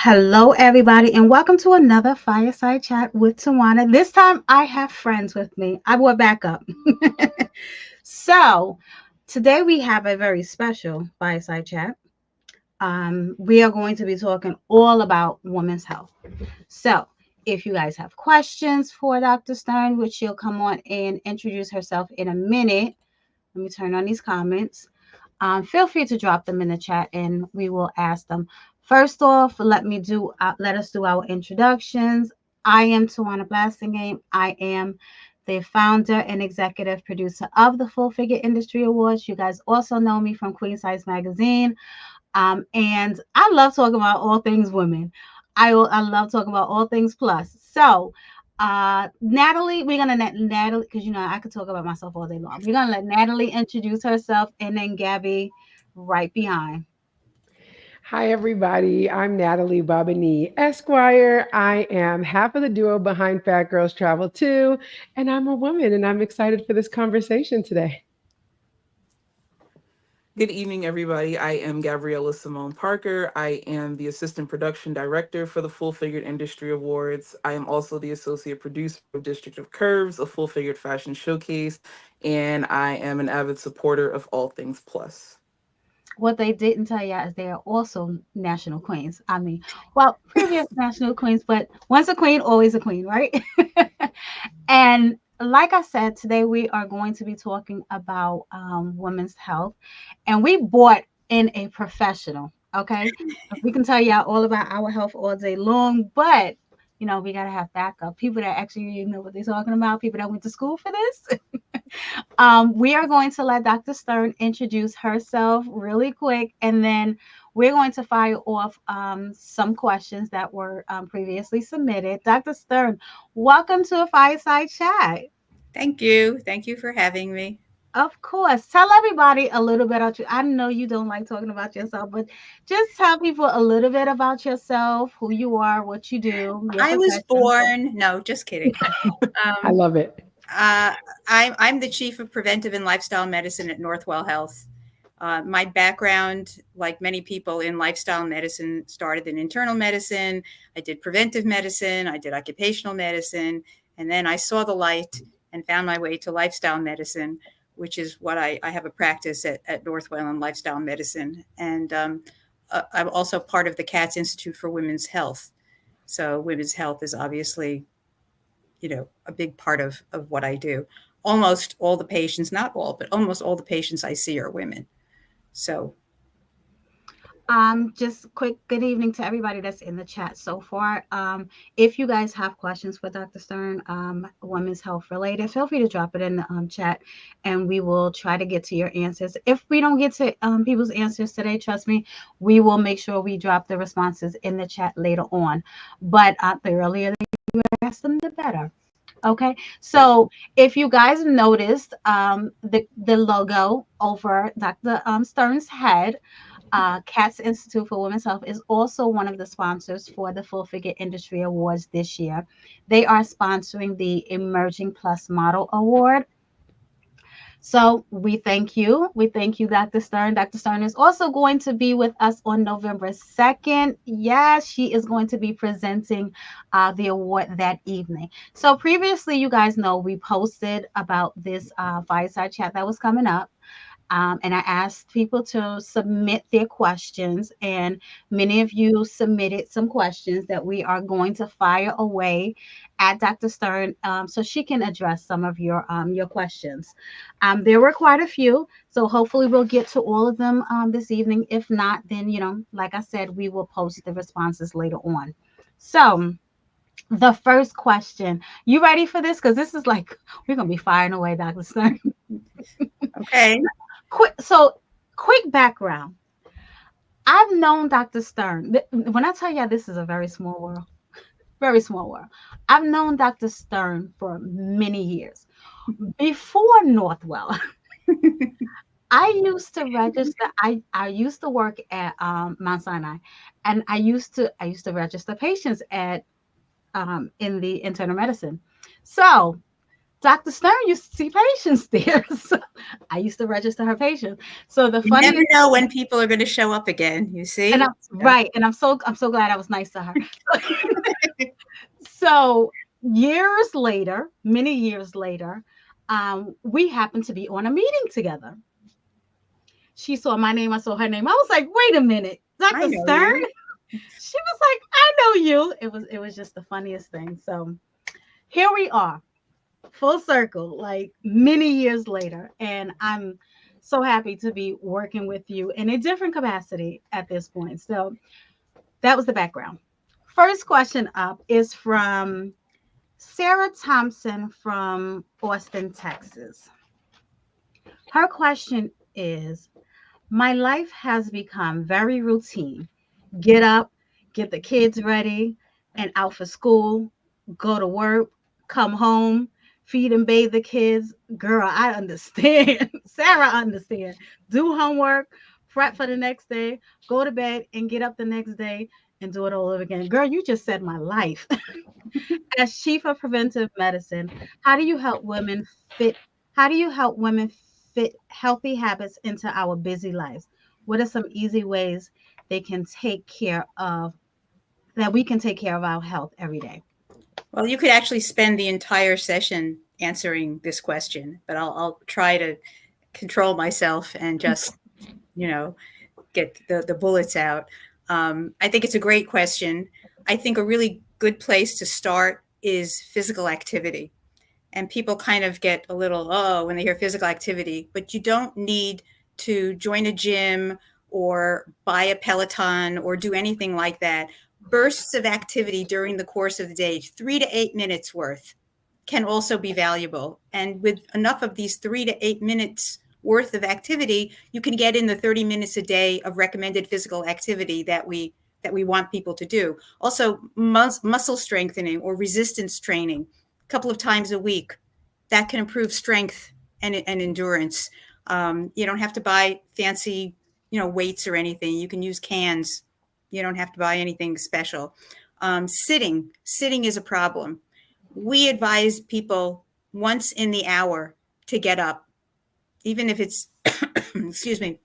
Hello, everybody, and welcome to another Fireside Chat with Tawana. This time I have friends with me. I will back up. So, today we have a very special Fireside Chat. We are going to be talking all about women's health. So, if you guys have questions for Dr. Stern, which she'll come on and introduce herself in a minute, let me turn on these comments. Feel free to drop them in the chat and we will ask them. First off, let us do our introductions. I am Tawana Blassingame. I am the founder and executive producer of the Full Figure Industry Awards. You guys also know me from Queen Size Magazine. And I love talking about all things women. I love talking about all things plus. So, Natalie, we're gonna let Natalie, because I could talk about myself all day long. We're gonna let Natalie introduce herself, and then Gabby right behind. Hi, everybody. I'm Natalie Babani Esquire. I am half of the duo behind Fat Girls Travel 2, and I'm a woman, and I'm excited for this conversation today. Good evening, everybody. I am Gabriella Simone Parker. I am the Assistant Production Director for the Full Figured Industry Awards. I am also the Associate Producer of District of Curves, a Full Figured Fashion Showcase, and I am an avid supporter of All Things Plus. What they didn't tell you is they are also national queens. Well, previous national queens, but once a queen, always a queen, right? And like I said, today we are going to be talking about women's health, and we brought in a professional. Okay, we can tell you all about our health all day long, but we gotta have backup people that actually know what they're talking about, people that went to school for this. We are going to let Dr. Stern introduce herself really quick, and then we're going to fire off some questions that were previously submitted. Dr. Stern, welcome to a Fireside Chat. Thank you. Thank you for having me. Of course. Tell everybody a little bit about you. I know you don't like talking about yourself, but just tell people a little bit about yourself, who you are, what you do, your I was profession. no, just kidding. I Um, love it. I'm the chief of preventive and lifestyle medicine at Northwell Health. My background, like many people in lifestyle medicine, started in internal medicine. I did preventive medicine. I did occupational medicine. And then I saw the light and found my way to lifestyle medicine, which is what I have a practice at Northwell in lifestyle medicine. And I'm also part of the Katz Institute for Women's Health. So women's health is obviously, a big part of what I do. Almost all the patients, not all, but almost all the patients I see are women. So Just quick good evening to everybody that's in the chat so far. If you guys have questions for Dr. Stern, women's health related, feel free to drop it in the chat and we will try to get to your answers. If we don't get to people's answers today, trust me, we will make sure we drop the responses in the chat later on. But the earlier that you ask them, the better. Okay, so if you guys noticed the logo over Dr. Stern's head, Katz Institute for Women's Health is also one of the sponsors for the Full Figure Industry Awards this year. They are sponsoring the Emerging Plus Model Award. So we thank you. We thank you, Dr. Stern. Dr. Stern is also going to be with us on November 2nd. Yes, she is going to be presenting the award that evening. So previously, you guys know we posted about this fireside chat that was coming up. And I asked people to submit their questions, and many of you submitted some questions that we are going to fire away at Dr. Stern so she can address some of your questions. There were quite a few, so hopefully we'll get to all of them this evening. If not, then, like I said, we will post the responses later on. So the first question, you ready for this? Because this is like, we're going to be firing away, Dr. Stern. okay. Quick background. I've known Dr. Stern. When I tell you this is a very small world, very small world. I've known Dr. Stern for many years. Before Northwell, I used to register. I used to work at Mount Sinai, and I used to register patients at in the internal medicine. So Dr. Stern used to see patients there. So I used to register her patients. So the You never funniest, know when people are going to show up again. You and see? I'm right, and I'm so glad I was nice to her. So years later, many years later, we happened to be on a meeting together. She saw my name, I saw her name. I was like, wait a minute, I Dr. know Stern? you. She was like, I know you. It was just the funniest thing. So here we are, full circle, like many years later. And I'm so happy to be working with you in a different capacity at this point. So that was the background. First question up is from Sarah Thompson from Austin, Texas. Her question is, my life has become very routine. Get up, get the kids ready and out for school, go to work, come home, feed and bathe the kids. Girl, I understand. Sarah understand. Do homework, prep for the next day, go to bed and get up the next day and do it all over again. Girl, you just said my life. As chief of preventive medicine, how do you help women fit how do you help women fit healthy habits into our busy lives? What are some easy ways they can take care of that we can take care of our health every day? Well, you could actually spend the entire session answering this question, but I'll try to control myself and just, you know, get the bullets out. I think it's a great question. I think a really good place to start is physical activity. And people kind of get a little, oh, when they hear physical activity, but you don't need to join a gym or buy a Peloton or do anything like that. Bursts of activity during the course of the day, 3 to 8 minutes worth, can also be valuable. And with enough of these 3 to 8 minutes worth of activity, you can get in the 30 minutes a day of recommended physical activity that we want people to do. Also, muscle strengthening or resistance training a couple of times a week, that can improve strength and endurance. You don't have to buy fancy, weights or anything. You can use cans. You don't have to buy anything special. Sitting is a problem. We advise people once in the hour to get up, even if it's, excuse me,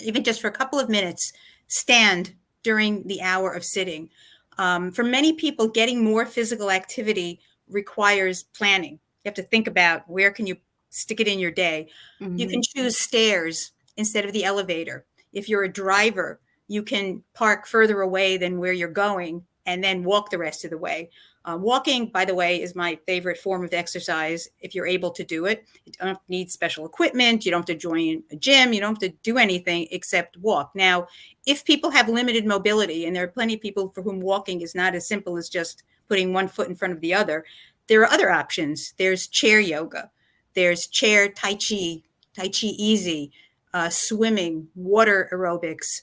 even just for a couple of minutes, stand during the hour of sitting. For many people, getting more physical activity requires planning. You have to think about where can you stick it in your day. You can choose stairs instead of the elevator. If you're a driver, you can park further away than where you're going and then walk the rest of the way. Walking, by the way, is my favorite form of exercise if you're able to do it. You don't need special equipment. You don't have to join a gym. You don't have to do anything except walk. Now, if people have limited mobility, and there are plenty of people for whom walking is not as simple as just putting one foot in front of the other, there are other options. There's chair yoga. There's chair Tai Chi Easy, swimming, water aerobics,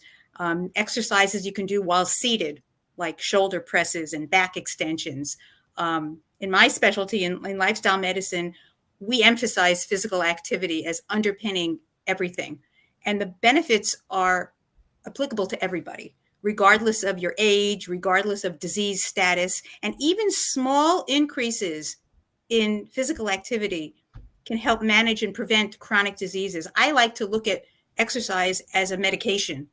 exercises you can do while seated, like shoulder presses and back extensions. In my specialty in lifestyle medicine, we emphasize physical activity as underpinning everything. And the benefits are applicable to everybody, regardless of your age, regardless of disease status, and even small increases in physical activity can help manage and prevent chronic diseases. I like to look at exercise as a medication.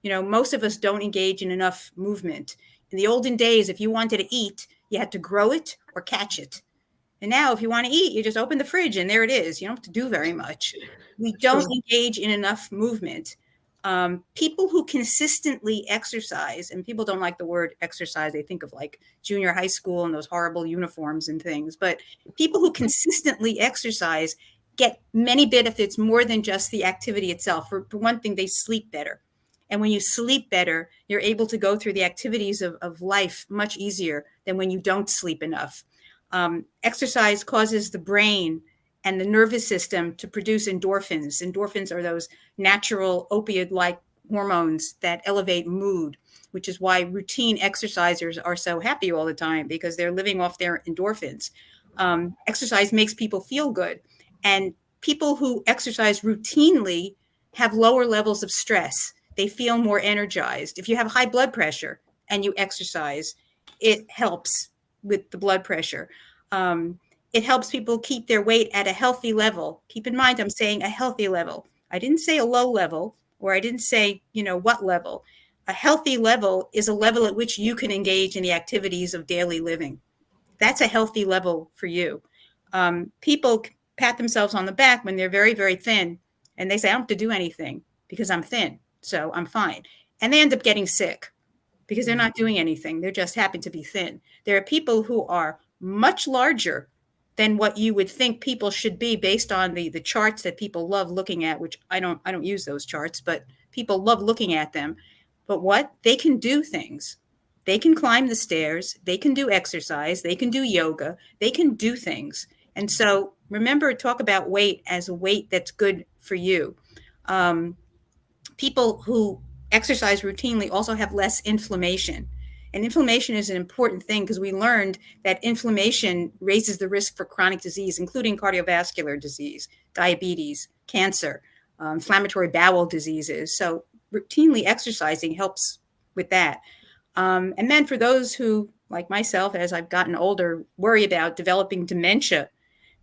Most of us don't engage in enough movement. In the olden days, if you wanted to eat, you had to grow it or catch it. And now if you want to eat, you just open the fridge and there it is. You don't have to do very much. We don't engage in enough movement. People who consistently exercise, and people don't like the word exercise, they think of like junior high school and those horrible uniforms and things, but people who consistently exercise get many benefits more than just the activity itself. For one thing, they sleep better. And when you sleep better, you're able to go through the activities of life much easier than when you don't sleep enough. Exercise causes the brain and the nervous system to produce endorphins. Endorphins are those natural opioid-like hormones that elevate mood, which is why routine exercisers are so happy all the time, because they're living off their endorphins. Exercise makes people feel good. And people who exercise routinely have lower levels of stress. They feel more energized. If you have high blood pressure and you exercise, it helps with the blood pressure. It helps people keep their weight at a healthy level. Keep in mind, I'm saying a healthy level. I didn't say a low level, or I didn't say, what level. A healthy level is a level at which you can engage in the activities of daily living. That's a healthy level for you. People pat themselves on the back when they're very, very thin, and they say, I don't have to do anything because I'm thin, so I'm fine. And they end up getting sick because they're not doing anything. They just happen to be thin. There are people who are much larger than what you would think people should be based on the charts that people love looking at, which I don't use those charts, but people love looking at them. But what? They can do things. They can climb the stairs, they can do exercise, they can do yoga, they can do things. And so remember, talk about weight as a weight that's good for you. People who exercise routinely also have less inflammation. And inflammation is an important thing because we learned that inflammation raises the risk for chronic disease, including cardiovascular disease, diabetes, cancer, inflammatory bowel diseases. So routinely exercising helps with that. And then for those who, like myself, as I've gotten older, worry about developing dementia,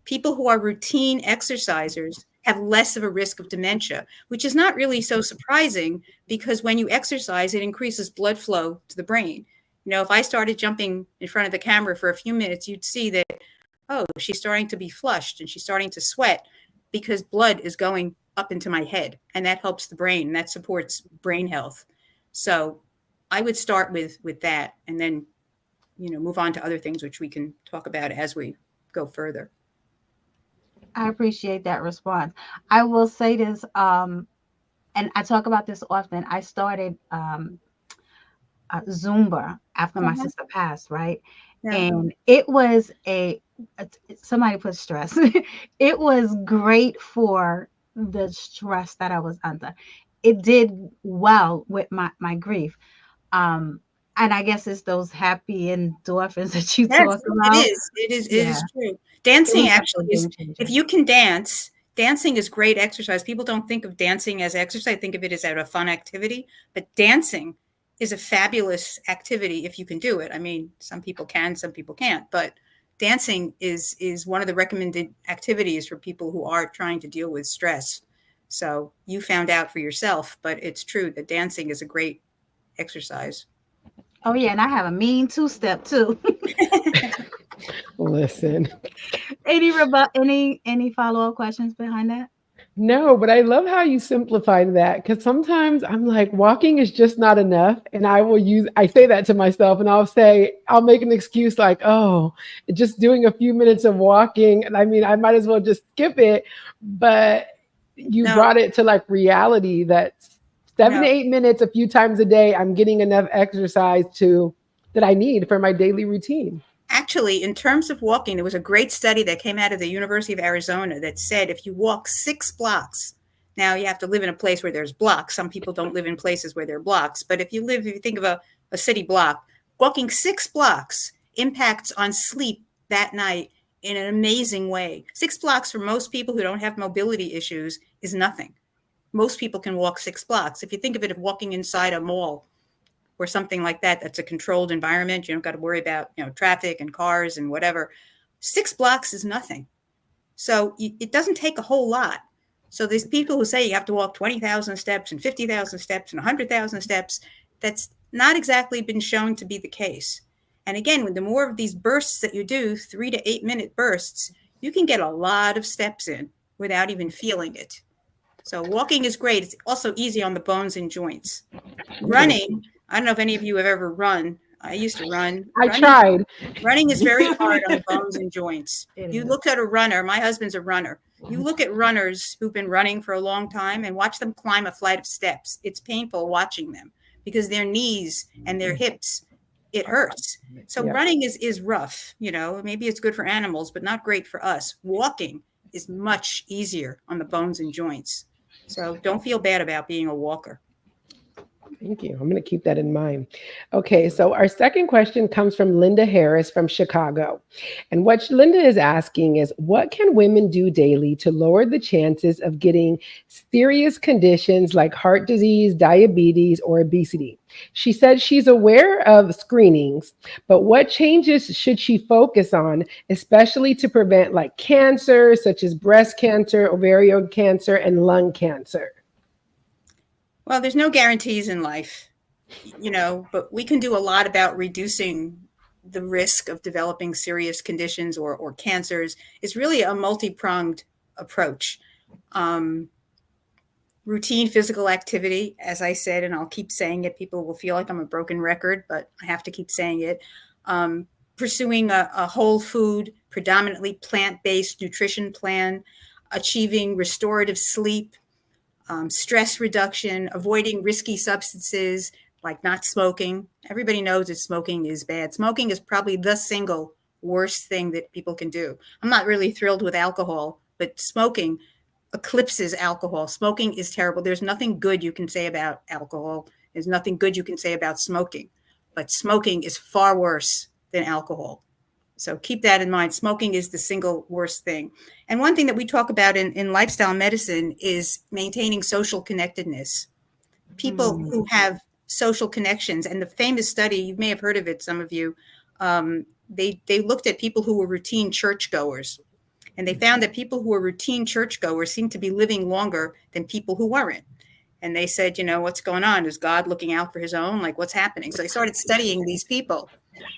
people who are routine exercisers have less of a risk of dementia, which is not really so surprising because when you exercise, it increases blood flow to the brain. If I started jumping in front of the camera for a few minutes, you'd see that, oh, she's starting to be flushed and she's starting to sweat because blood is going up into my head, and that helps the brain, and that supports brain health. So I would start with that, and then, move on to other things which we can talk about as we go further. I appreciate that response. I will say this, and I talk about this often. I started Zumba after my Uh-huh. sister passed, right? Yeah. And it was somebody put stress. It was great for the stress that I was under. It did well with my grief. Um, and I guess it's those happy endorphins that you Yes, talk it about. is. It Yeah, is true. it Dancing was definitely actually a is, game if changer. you can dance, dancing is great exercise. People don't think of dancing as exercise, think of it as a fun activity, but dancing is a fabulous activity if you can do it. I mean, some people can, some people can't, but dancing is one of the recommended activities for people who are trying to deal with stress. So you found out for yourself, but it's true that dancing is a great exercise. Oh yeah, and I have a mean two-step too. Listen. Any follow-up questions behind that? No, but I love how you simplified that because sometimes I'm like, walking is just not enough. And I say that to myself and I'll make an excuse like, oh, just doing a few minutes of walking. And I mean, I might as well just skip it. But you No, brought it to like reality that 7 to 8 minutes a few times a day, I'm getting enough exercise that I need for my daily routine. actually, in terms of walking, there was a great study that came out of the University of Arizona that said if you walk 6 blocks, now you have to live in a place where there's blocks. Some people don't live in places where there are blocks, but if you think of a city block, walking 6 blocks impacts on sleep that night in an amazing way. 6 blocks for most people who don't have mobility issues is nothing. Most people can walk 6 blocks. If you think of it as walking inside a mall, or something like that, that's a controlled environment, you don't got to worry about traffic and cars and whatever. 6 blocks is nothing. So it doesn't take a whole lot. So there's people who say you have to walk 20,000 steps and 50,000 steps and 100,000 steps. That's not exactly been shown to be the case. And again, with the more of these bursts that you do, 3 to 8 minute bursts, you can get a lot of steps in without even feeling it. So walking is great. It's also easy on the bones and joints. Okay. Running, I don't know if any of you have ever run. I used to run. I tried. Running is very hard on the bones and joints. It You is. look at a runner, my husband's a runner. You look at runners who've been running for a long time and watch them climb a flight of steps. It's painful watching them because their knees and their hips, it hurts. So Yeah. running is rough, maybe it's good for animals, but not great for us. Walking is much easier on the bones and joints. So don't feel bad about being a walker. Thank you. I'm going to keep that in mind. Okay, so our second question comes from Linda Harris from Chicago. And what Linda is asking is, what can women do daily to lower the chances of getting serious conditions like heart disease, diabetes, or obesity? She said she's aware of screenings, but what changes should she focus on, especially to prevent like cancer, such as breast cancer, ovarian cancer, and lung cancer? Well, there's no guarantees in life, but we can do a lot about reducing the risk of developing serious conditions or cancers. It's really a multi-pronged approach. Um, Routine physical activity, as I said, and I'll keep saying it, people will feel like I'm a broken record, but I have to keep saying it. Um, Pursuing a whole food, predominantly plant-based nutrition plan, achieving restorative sleep, stress reduction, avoiding risky substances like not smoking. Everybody knows that smoking is bad. Smoking is probably the single worst thing that people can do. I'm not really thrilled with alcohol, but smoking eclipses alcohol. Smoking is terrible. There's nothing good you can say about alcohol. There's nothing good you can say about smoking, but smoking is far worse than alcohol. So keep that in mind. Smoking is the single worst thing. And one thing that we talk about in lifestyle medicine is maintaining social connectedness. People Mm. who have social connections, and the famous study, you may have heard of it, some of you, they looked at people who were routine churchgoers. And they found that people who were routine churchgoers seemed to be living longer than people who weren't. And they said, what's going on? Is God looking out for his own? Like, what's happening? So they started studying these people.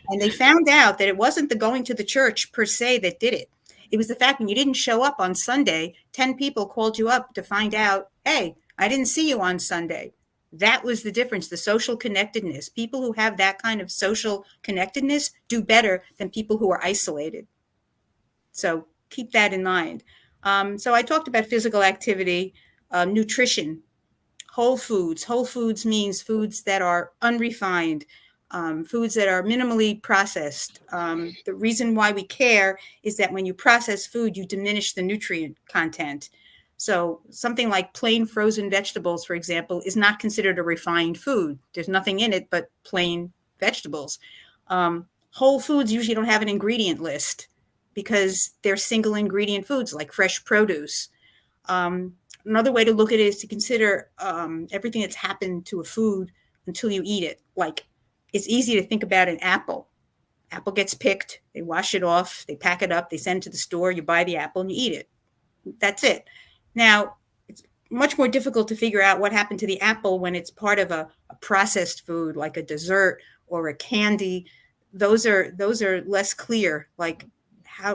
And they found out that it wasn't the going to the church per se that did it. It was the fact when you didn't show up on Sunday, 10 people called you up to find out, hey, I didn't see you on Sunday. That was the difference, the social connectedness. People who have that kind of social connectedness do better than people who are isolated. So keep that in mind. So I talked about physical activity, nutrition, whole foods. Whole foods means foods that are unrefined, foods that are minimally processed. The reason why we care is that when you process food, you diminish the nutrient content. So something like plain frozen vegetables, for example, is not considered a refined food. There's nothing in it but plain vegetables. Whole foods usually don't have an ingredient list because they're single ingredient foods like fresh produce. Another way to look at it is to consider everything that's happened to a food until you eat it. Like, it's easy to think about an apple. Apple gets picked, they wash it off, they pack it up, they send it to the store, you buy the apple and you eat it. That's it. Now, it's much more difficult to figure out what happened to the apple when it's part of a processed food like a dessert or a candy. Those are less clear. Like,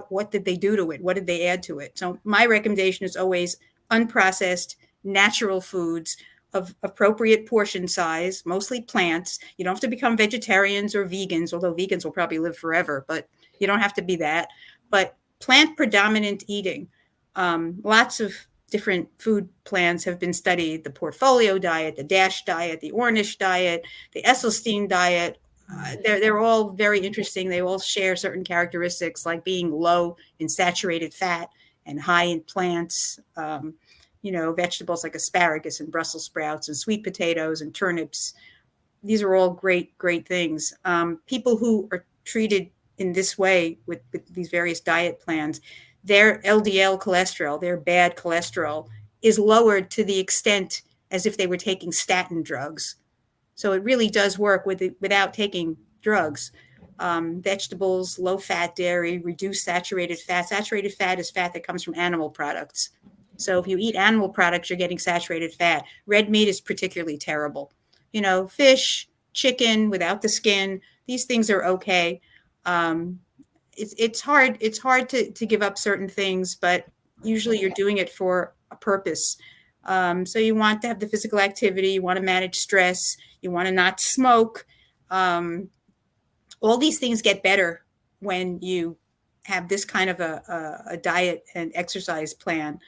what did they do to it? What did they add to it? So my recommendation is always unprocessed, natural foods of appropriate portion size, mostly plants. You don't have to become vegetarians or vegans, although vegans will probably live forever, but you don't have to be that. But plant predominant eating. Lots of different food plans have been studied: the portfolio diet, the DASH diet, the Ornish diet, the Esselstyn diet. They're all very interesting. They all share certain characteristics like being low in saturated fat and high in plants. Vegetables like asparagus and Brussels sprouts and sweet potatoes and turnips. These are all great, great things. People who are treated in this way with these various diet plans, their LDL cholesterol, their bad cholesterol, is lowered to the extent as if they were taking statin drugs. So it really does work without taking drugs. Vegetables, low-fat dairy, reduced saturated fat. Saturated fat is fat that comes from animal products. So if you eat animal products, you're getting saturated fat. Red meat is particularly terrible. Fish, chicken without the skin, these things are okay. It's hard to give up certain things, but usually you're doing it for a purpose. So you want to have the physical activity, you want to manage stress, you want to not smoke. All these things get better when you have this kind of a diet and exercise plan.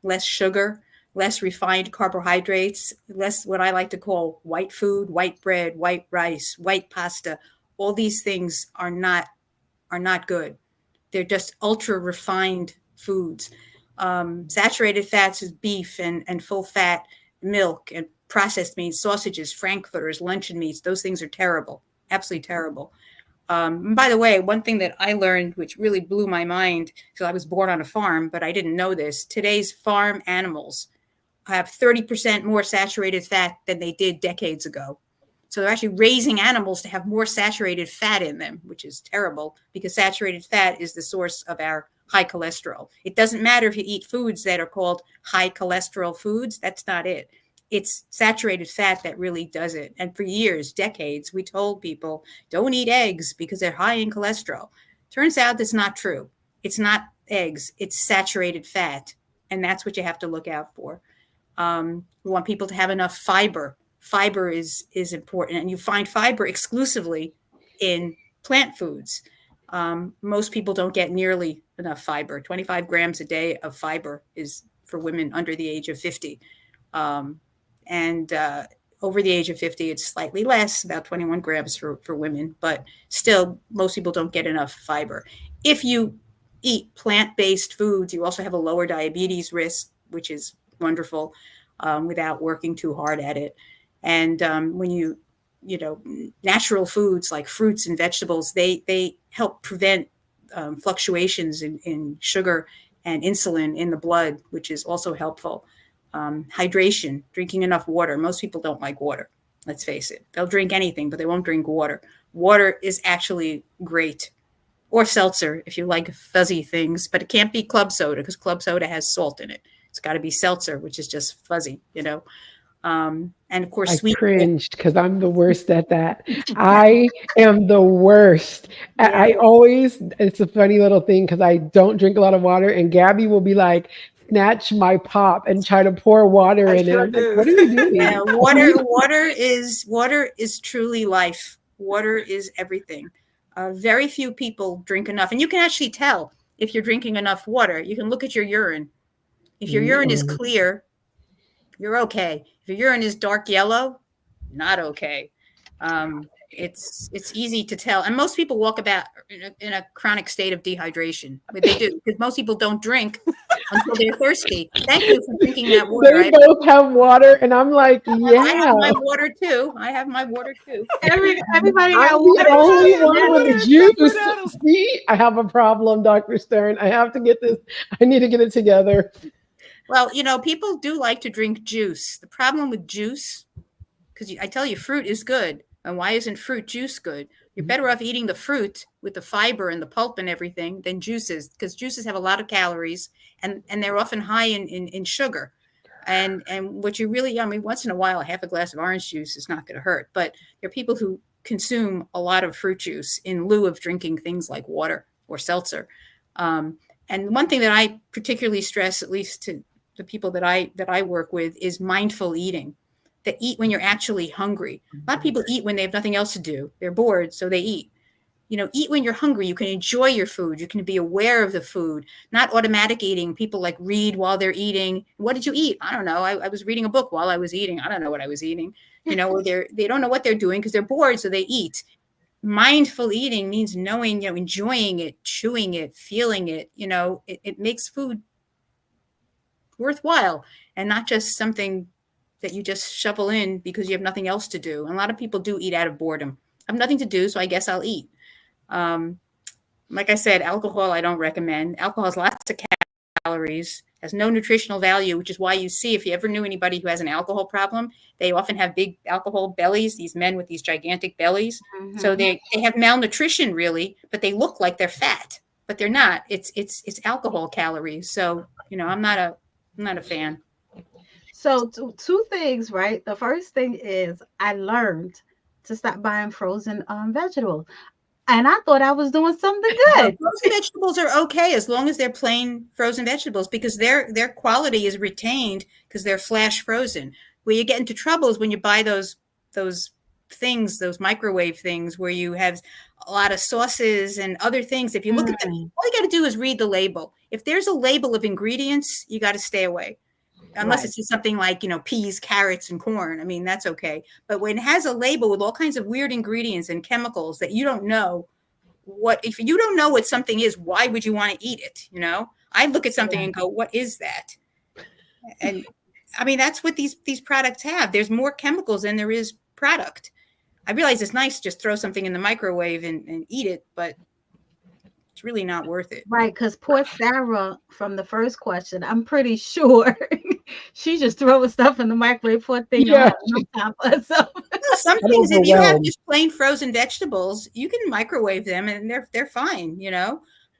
Less sugar, less refined carbohydrates, less what I like to call white food, white bread, white rice, white pasta. All these things are not good. They're just ultra refined foods. Saturated fats is beef and full fat milk and processed meats, sausages, frankfurters, luncheon meats. Those things are terrible, absolutely terrible. And by the way, one thing that I learned, which really blew my mind, because I was born on a farm, but I didn't know this, today's farm animals have 30% more saturated fat than they did decades ago. So they're actually raising animals to have more saturated fat in them, which is terrible because saturated fat is the source of our high cholesterol. It doesn't matter if you eat foods that are called high cholesterol foods. That's not it. It's saturated fat that really does it. And for years, decades, we told people, don't eat eggs because they're high in cholesterol. Turns out that's not true. It's not eggs, it's saturated fat. And that's what you have to look out for. We want people to have enough fiber. Fiber is important, and you find fiber exclusively in plant foods. Most people don't get nearly enough fiber. 25 grams a day of fiber is for women under the age of 50. And over the age of 50, it's slightly less, about 21 grams for women, but still, most people don't get enough fiber. If you eat plant-based foods, you also have a lower diabetes risk, which is wonderful, without working too hard at it. And when you natural foods like fruits and vegetables, they help prevent fluctuations in sugar and insulin in the blood, which is also helpful. Hydration, drinking enough water. Most people don't like water. Let's face it. They'll drink anything, but they won't drink water. Water is actually great. Or seltzer, if you like fuzzy things, but it can't be club soda because club soda has salt in it. It's got to be seltzer, which is just fuzzy, And of course, I sweet. cringed because I'm the worst at that. I am the worst. Yeah. I always, it's a funny little thing because I don't drink a lot of water, and Gabby will be like, snatch my pop and try to pour water in it. I'm like, what are you doing? Yeah, water is truly life. Water is everything. Very few people drink enough, and you can actually tell if you're drinking enough water. You can look at your urine. If your urine is clear, you're okay. If your urine is dark yellow, not okay. It's easy to tell, and most people walk about in a chronic state of dehydration. But they do, because most people don't drink until they're thirsty. Thank you for drinking that water. They both have water, and I'm like, yeah. I have my water too. Everybody I'm got the water. only one with the juice. See, I have a problem, Dr. Stern. I have to get this. I need to get it together. Well, people do like to drink juice. The problem with juice, because I tell you, fruit is good. And why isn't fruit juice good? You're better off eating the fruit with the fiber and the pulp and everything than juices, because juices have a lot of calories and they're often high in sugar. And what you really, once in a while, half a glass of orange juice is not going to hurt. But there are people who consume a lot of fruit juice in lieu of drinking things like water or seltzer. And one thing that I particularly stress, at least to the people that I work with, is mindful eating. That eat when you're actually hungry. A lot of people eat when they have nothing else to do. They're bored, so they eat. Eat when you're hungry. You can enjoy your food. You can be aware of the food, not automatic eating. People like read while they're eating. What did you eat? I don't know. I was reading a book while I was eating. I don't know what I was eating. Or they don't know what they're doing because they're bored, so they eat. Mindful eating means knowing, enjoying it, chewing it, feeling it. It makes food worthwhile and not just something that you just shovel in because you have nothing else to do. And a lot of people do eat out of boredom. I have nothing to do, so I guess I'll eat. Like I said, alcohol I don't recommend. Alcohol has lots of calories, has no nutritional value, which is why you see, if you ever knew anybody who has an alcohol problem, they often have big alcohol bellies, these men with these gigantic bellies. Mm-hmm. So they have malnutrition, really, but they look like they're fat, but they're not. It's alcohol calories. So, I'm not a fan. So two things, right? The first thing is I learned to stop buying frozen vegetables. And I thought I was doing something good. Frozen vegetables are okay as long as they're plain frozen vegetables, because their quality is retained because they're flash frozen. Where you get into trouble is when you buy those things, those microwave things where you have a lot of sauces and other things. If you look at them, all you got to do is read the label. If there's a label of ingredients, you got to stay away. Unless it's just something like, peas, carrots, and corn. That's okay. But when it has a label with all kinds of weird ingredients and chemicals that you don't know if you don't know what something is, why would you want to eat it? I look at something and go, what is that? And I mean, that's what these products have. There's more chemicals than there is product. I realize it's nice to just throw something in the microwave and eat it, but it's really not worth it. Right, because poor Sarah from the first question, I'm pretty sure she just throwing stuff in the microwave. Poor thing, don't Yeah, have no time for herself. Well, some I'm things, if you have overwhelmed. just plain frozen vegetables, you can microwave them and they're fine,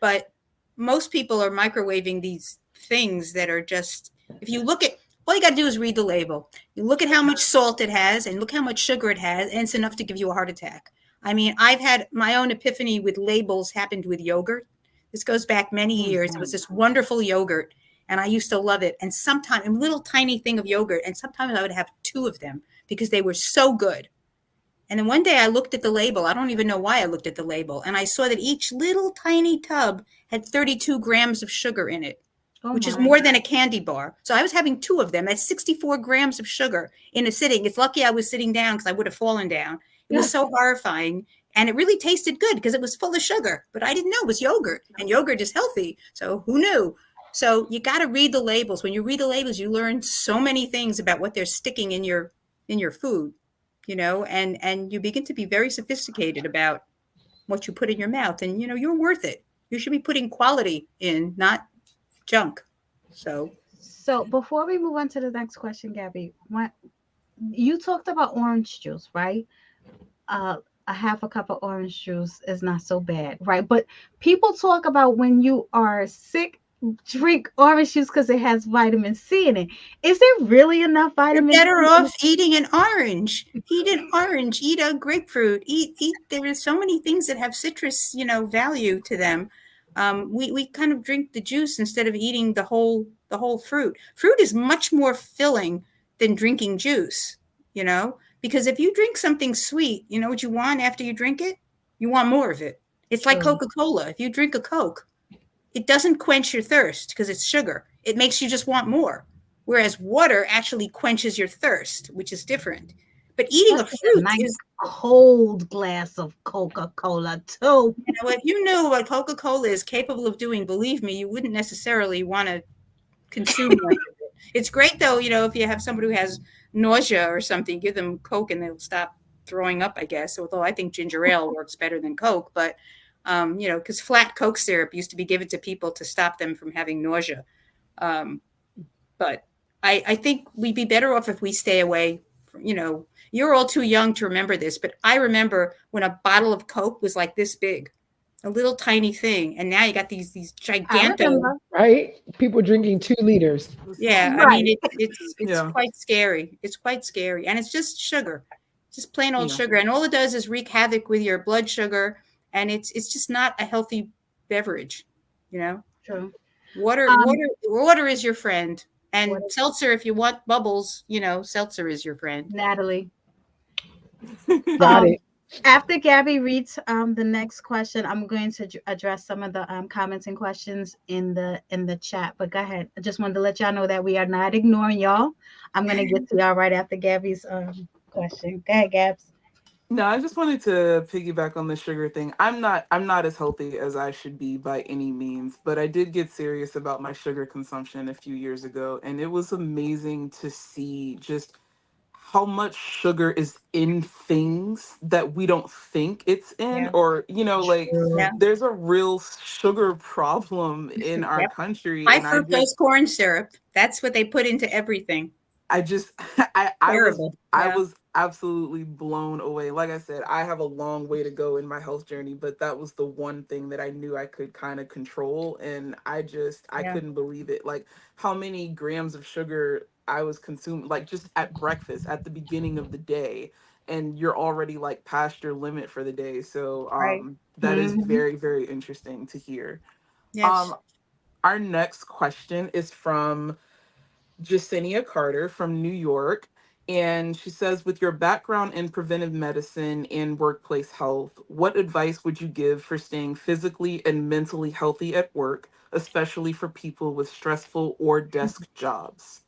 But most people are microwaving these things that are just, if you look at, all you got to do is read the label. You look at how much salt it has and look how much sugar it has, and it's enough to give you a heart attack. I mean, I've had my own epiphany with labels happened with yogurt. This goes back many years. It was this wonderful yogurt, and I used to love it. And sometimes a little tiny thing of yogurt, and sometimes I would have 2 of them because they were so good. And then one day I looked at the label. I don't even know why I looked at the label. And I saw that each little tiny tub had 32 grams of sugar in it, Oh which is my. more than a candy bar. So I was having 2 of them. That's 64 grams of sugar in a sitting. It's lucky I was sitting down because I would have fallen down. It was so horrifying. And it really tasted good because it was full of sugar. But I didn't know it was yogurt. And yogurt is healthy. So who knew? So you got to read the labels. When you read the labels, you learn so many things about what they're sticking in your food. And you begin to be very sophisticated about what you put in your mouth, and you're worth it. You should be putting quality in, not junk. So before we move on to the next question, Gabby, what you talked about orange juice, right? A half a cup of orange juice is not so bad, right? But people talk about when you are sick, drink orange juice because it has vitamin C in it. Is there really enough You're vitamin better C? off eating an orange. Eat an orange. Eat a grapefruit. Eat. There are so many things that have citrus, value to them. We kind of drink the juice instead of eating the whole fruit. Fruit is much more filling than drinking juice, because if you drink something sweet, you know what you want after you drink it? You want more of it. It's like True. Coca-Cola. If you drink a Coke, it doesn't quench your thirst because it's sugar. It makes you just want more. Whereas water actually quenches your thirst, which is different. But eating a Especially a fruit nice is, cold glass of Coca-Cola too. if you knew what Coca-Cola is capable of doing, believe me, you wouldn't necessarily want to consume much of it. It's great though, if you have somebody who has nausea or something, give them Coke and they'll stop throwing up, I guess. Although I think ginger ale works better than Coke, but because flat Coke syrup used to be given to people to stop them from having nausea. But I think we'd be better off if we stay away from, you're all too young to remember this, but I remember when a bottle of Coke was like this big, a little tiny thing. And now you got these I gigantic. remember. right? People drinking 2 liters. Yeah, I Right. mean it's Yeah. quite scary. It's quite scary, and it's just sugar, just plain old Yeah. sugar, and all it does is wreak havoc with your blood sugar, and it's just not a healthy beverage. True. Water, Um, water is your friend, what and is seltzer if you want bubbles. Seltzer is your friend. Natalie? Got Um, it. After Gabby reads the next question, I'm going to address some of the comments and questions in the chat. But go ahead. I just wanted to let y'all know that we are not ignoring y'all. I'm gonna get to y'all right after Gabby's question. Go ahead, Gabs. No, I just wanted to piggyback on the sugar thing. I'm not as healthy as I should be by any means, but I did get serious about my sugar consumption a few years ago, and it was amazing to see just how much sugar is in things that we don't think it's in, Yeah, or like True. yeah. there's a real sugar problem in our Yep. country, High and I just fructose corn syrup. That's what they put into everything. I just I was Terrible. I Yeah, was absolutely blown away. Like I said, I have a long way to go in my health journey, but that was the one thing that I knew I could kind of control, and I yeah, couldn't believe it. Like how many grams of sugar I was consuming like just at breakfast at the beginning of the day, and you're already like past your limit for the day. So right. that is Hmm. very very interesting to hear. Yes. Um our next question is from Jacinia Carter from New York. And she says, with your background in preventive medicine and workplace health, what advice would you give for staying physically and mentally healthy at work, especially for people with stressful or desk jobs?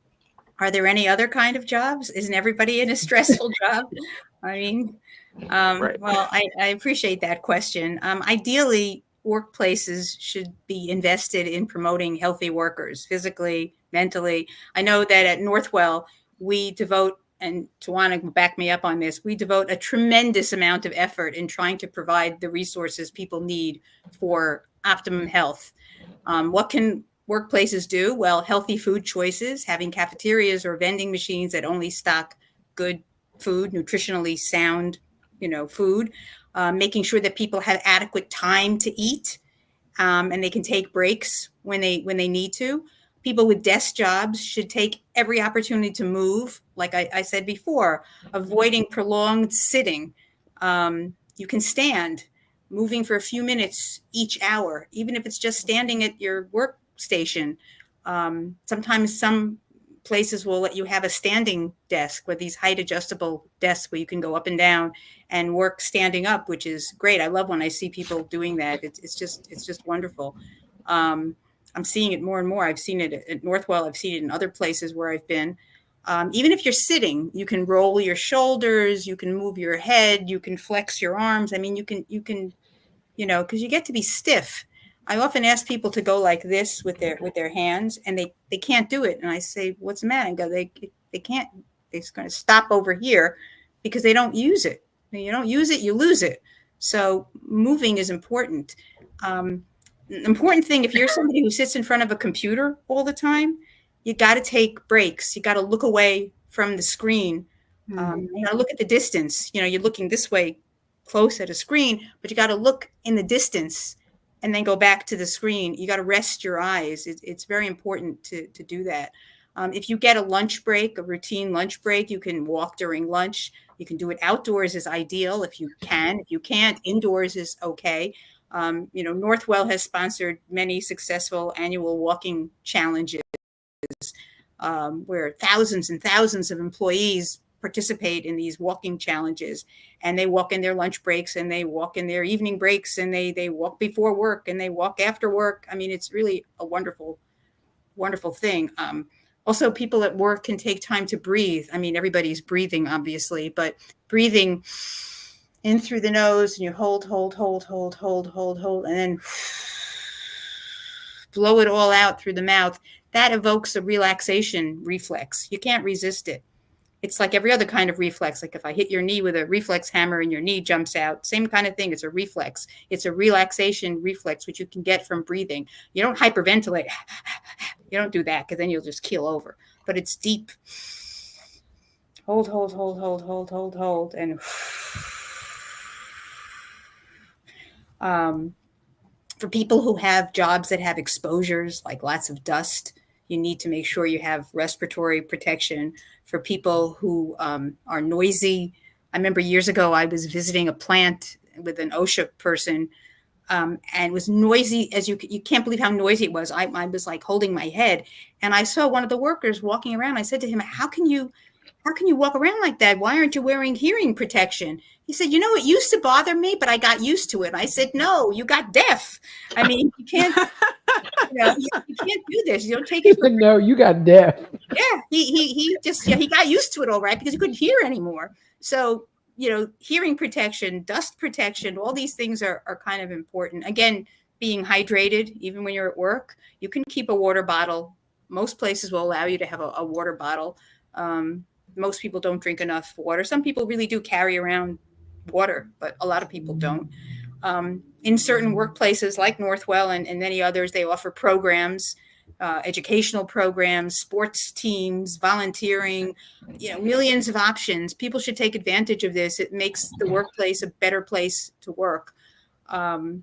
Are there any other kind of jobs? Isn't everybody in a stressful job? I mean, Right. well, I appreciate that question. Ideally, workplaces should be invested in promoting healthy workers physically, mentally. I know that at Northwell, we devote, and Tawana will back me up on this, we devote a tremendous amount of effort in trying to provide the resources people need for optimum health. What can workplaces do? Well, healthy food choices, having cafeterias or vending machines that only stock good food, nutritionally sound, food, making sure that people have adequate time to eat, and they can take breaks when they need to. People with desk jobs should take every opportunity to move, like I said before, avoiding prolonged sitting. You can stand, moving for a few minutes each hour, even if it's just standing at your workstation. Sometimes some places will let you have a standing desk with these height adjustable desks where you can go up and down and work standing up, which is great. I love when I see people doing that. It's just wonderful. I'm seeing it more and more. I've seen it at Northwell. I've seen it in other places where I've been. Even if you're sitting, you can roll your shoulders, you can move your head, you can flex your arms. I mean, you can, because you get to be stiff. I often ask people to go like this with their hands, and they can't do it. And I say, "What's the matter?" And go, they can't. They're going to stop over here because they don't use it. When you don't use it, you lose it. So moving is important. Important thing, if you're somebody who sits in front of a computer all the time, you got to take breaks. You got to look away from the screen. You got to look at the distance. You're looking this way close at a screen, but you got to look in the distance and then go back to the screen. You got to rest your eyes. It's very important to do that. If you get a lunch break, a routine lunch break, you can walk during lunch. You can do it outdoors is ideal if you can. If you can't, indoors is okay. Northwell has sponsored many successful annual walking challenges, where thousands and thousands of employees participate in these walking challenges, and they walk in their lunch breaks, and they walk in their evening breaks, and they walk before work, and they walk after work. I mean, it's really a wonderful, wonderful thing. Also, people at work can take time to breathe. I mean, everybody's breathing, obviously, but breathing in through the nose, and you hold, and then blow it all out through the mouth. That evokes a relaxation reflex. You can't resist it. It's like every other kind of reflex. Like if I hit your knee with a reflex hammer and your knee jumps out, same kind of thing. It's a reflex. It's a relaxation reflex, which you can get from breathing. You don't hyperventilate. You don't do that because then you'll just keel over. But it's deep. Hold, and for people who have jobs that have exposures, like lots of dust, you need to make sure you have respiratory protection. For people who are noisy, I remember years ago I was visiting a plant with an OSHA person, and it was noisy as you can't believe how noisy it was. I was like holding my head, and I saw one of the workers walking around. I said to him, how can you walk around like that? Why aren't you wearing hearing protection? He said, it used to bother me, but I got used to it. I said, no, you got deaf. I mean, you can't, you can't do this. You don't take it. No, you got deaf. Yeah, he just, he got used to it all right because he couldn't hear anymore. So, hearing protection, dust protection, all these things are kind of important. Again, being hydrated, even when you're at work, you can keep a water bottle. Most places will allow you to have a water bottle. Most people don't drink enough water. Some people really do carry around water, but a lot of people don't. In certain workplaces like Northwell and many others, they offer programs, educational programs, sports teams, volunteering, millions of options. People should take advantage of this. It makes the workplace a better place to work. And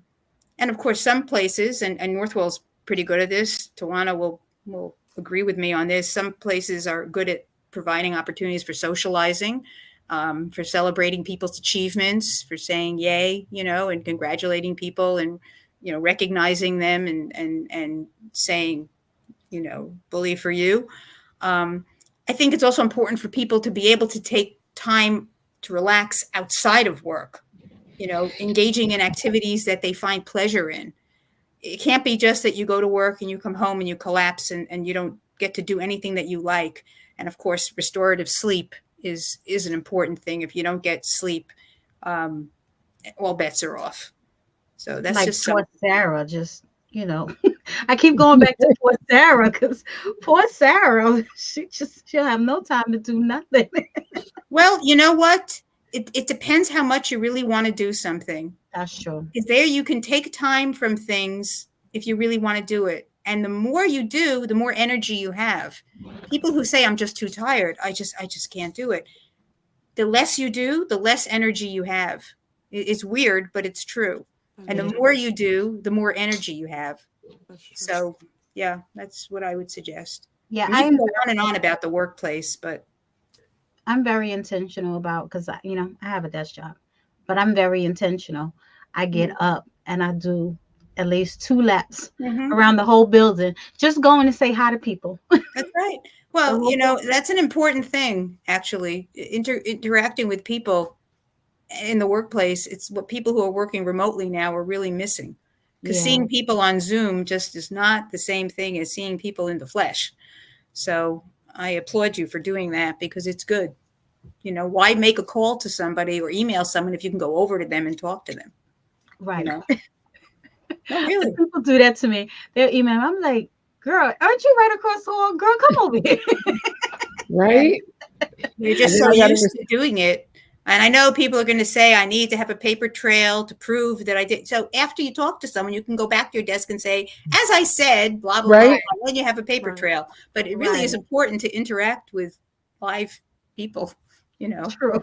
of course, some places, and Northwell's pretty good at this, Tawana will agree with me on this, some places are good at providing opportunities for socializing, for celebrating people's achievements, for saying yay, and congratulating people, and recognizing them, and saying, bully for you. I think it's also important for people to be able to take time to relax outside of work, engaging in activities that they find pleasure in. It can't be just that you go to work and you come home and you collapse and you don't get to do anything that you like. And of course, restorative sleep is an important thing. If you don't get sleep, all bets are off. So that's like just poor Sarah, just I keep going back to poor Sarah because poor Sarah, she'll have no time to do nothing. Well, you know what? It depends how much you really want to do something. That's true. Because there you can take time from things if you really want to do it. And the more you do, the more energy you have. People who say, I'm just too tired, I just can't do it. The less you do, the less energy you have. It's weird, but it's true. And the Yeah, more you do, the more energy you have. that's true. So, yeah, that's what I would suggest. Yeah, And you can go on and on about the workplace, but I'm very intentional about because I have a desk job, but I'm very intentional. I get up and I do at least 2 laps Mhm. around the whole building, just going to say hi to people. That's right. Well, whole that's an important thing, actually. Interacting with people in the workplace, it's what people who are working remotely now are really missing. Because Yeah, seeing people on Zoom just is not the same thing as seeing people in the flesh. So I applaud you for doing that because it's good. Why make a call to somebody or email someone if you can go over to them and talk to them? You right. know? No, And really. people do that to me. They'll email me. I'm like, girl, aren't you right across the hall? Girl, come over here. Yeah. Right? You're And just then so I got to used to doing it. And I know people are going to say, I need to have a paper trail to prove that I did. So after you talk to someone, you can go back to your desk and say, as I said, blah, blah, blah. right. And then you have a paper Right. trail. But it really is Right. important to interact with live people, you know. True.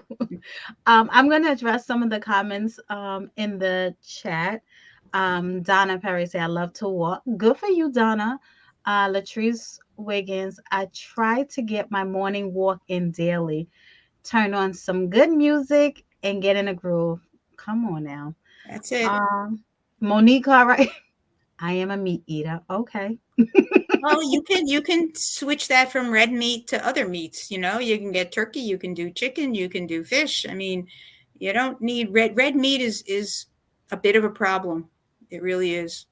I'm going to address some of the comments in the chat. Donna Perry say, I love to walk. Good for you, Donna. Latrice Wiggins, I try to get my morning walk in daily. Turn on some good music and get in a groove. Come on now. That's it. Um, Monique Cartwright, I am a meat eater. Okay. Well, you can switch that from red meat to other meats. You can get turkey, you can do chicken, you can do fish. I mean, you don't need red meat is a bit of a problem. It really is.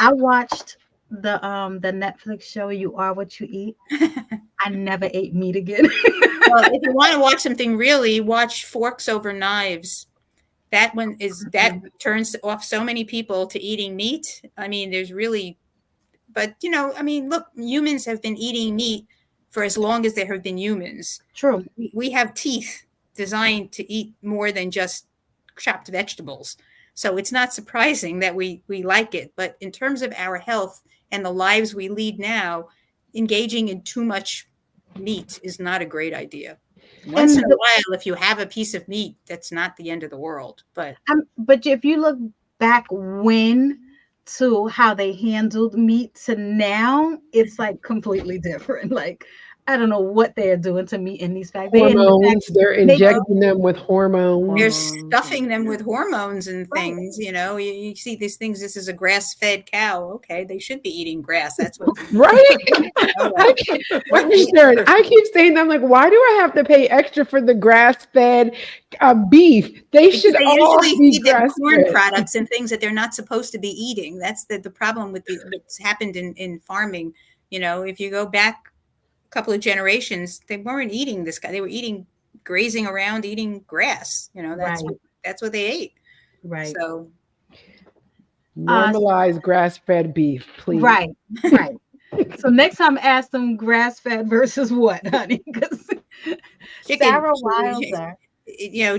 I watched the Netflix show You Are What You Eat. I never ate meat again. Well, if you want to watch something really, watch Forks Over Knives. That turns off so many people to eating meat. I mean, there's really, but I mean, look, humans have been eating meat for as long as there have been humans. True. We have teeth designed to eat more than just chopped vegetables. So it's not surprising that we like it. But in terms of our health and the lives we lead now, engaging in too much meat is not a great idea. Once And in a while, if you have a piece of meat, that's not the end of the world. But but if you look back when to how they handled meat to now, it's like completely different. Like I don't know what they're doing to meat in these facts. They in the fact Hormones. They're they injecting them with hormones. they're Hormones stuffing and them yeah. with hormones and right. things. You see these things. This is a grass-fed cow. Okay, they should be eating grass. That's what. Right? Oh, well. Dr. Stern, I keep saying, I'm like, why do I have to pay extra for the grass-fed beef? They Because should they all usually be feed them corn grass-fed. products and things that they're not supposed to be eating. That's the problem with what's happened in farming. If you go back a couple of generations, they weren't eating this guy. They were grazing around, eating grass. That's Right. that's what they ate. Right. So Uh Normalize grass-fed beef, please. right. Right. So next time ask them grass fed versus what, honey? Because chicken, Sarah Wilder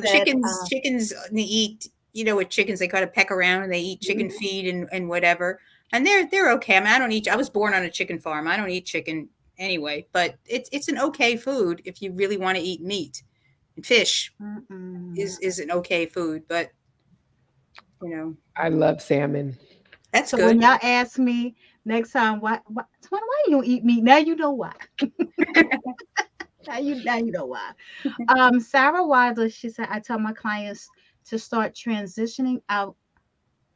said chickens they eat. With chickens, they kind of peck around and they eat chicken feed and whatever, and they're okay. I mean, I don't eat. I was born on a chicken farm. I don't eat chicken anyway, but it's an okay food if you really want to eat meat. And fish is an okay food, but I love salmon. that's so good. when y'all ask me next time why you don't eat meat, now you know why. Now you know why. Sarah Wilder, she said, I tell my clients to start transitioning out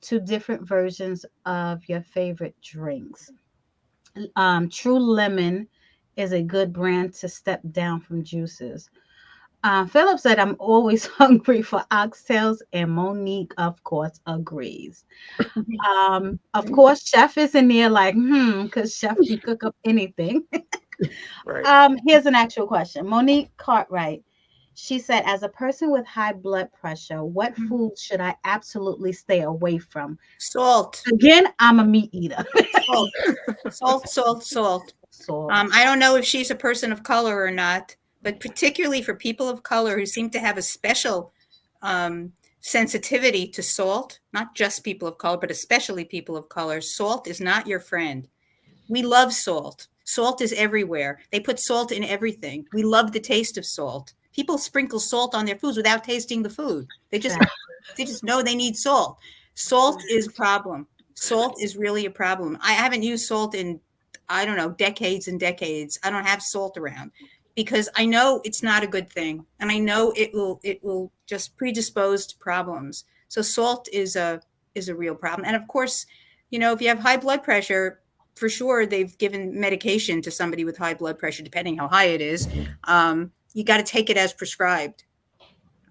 to different versions of your favorite drinks. True Lemon is a good brand to step down from juices. Philip said, I'm always hungry for oxtails, and Monique, of course, agrees. Of course, Chef is in there like, because Chef can cook up anything. Right. Here's an actual question. Monique Cartwright, She said, as a person with high blood pressure, what foods should I absolutely stay away from? Salt, Again, I'm a meat eater. salt, salt. So, I don't know if she's a person of color or not, but particularly for people of color who seem to have a special sensitivity to salt, not just people of color, but especially people of color, salt is not your friend. We love salt. Salt is everywhere. They put salt in everything. We love the taste of salt. People sprinkle salt on their foods without tasting the food. They just know they need salt. Salt is a problem. Salt is really a problem. I haven't used salt in, I don't know, decades and decades. I don't have salt around because I know it's not a good thing, and I know it will just predispose to problems. So salt is a real problem. And of course, if you have high blood pressure, for sure they've given medication to somebody with high blood pressure, depending how high it is. You got to take it as prescribed.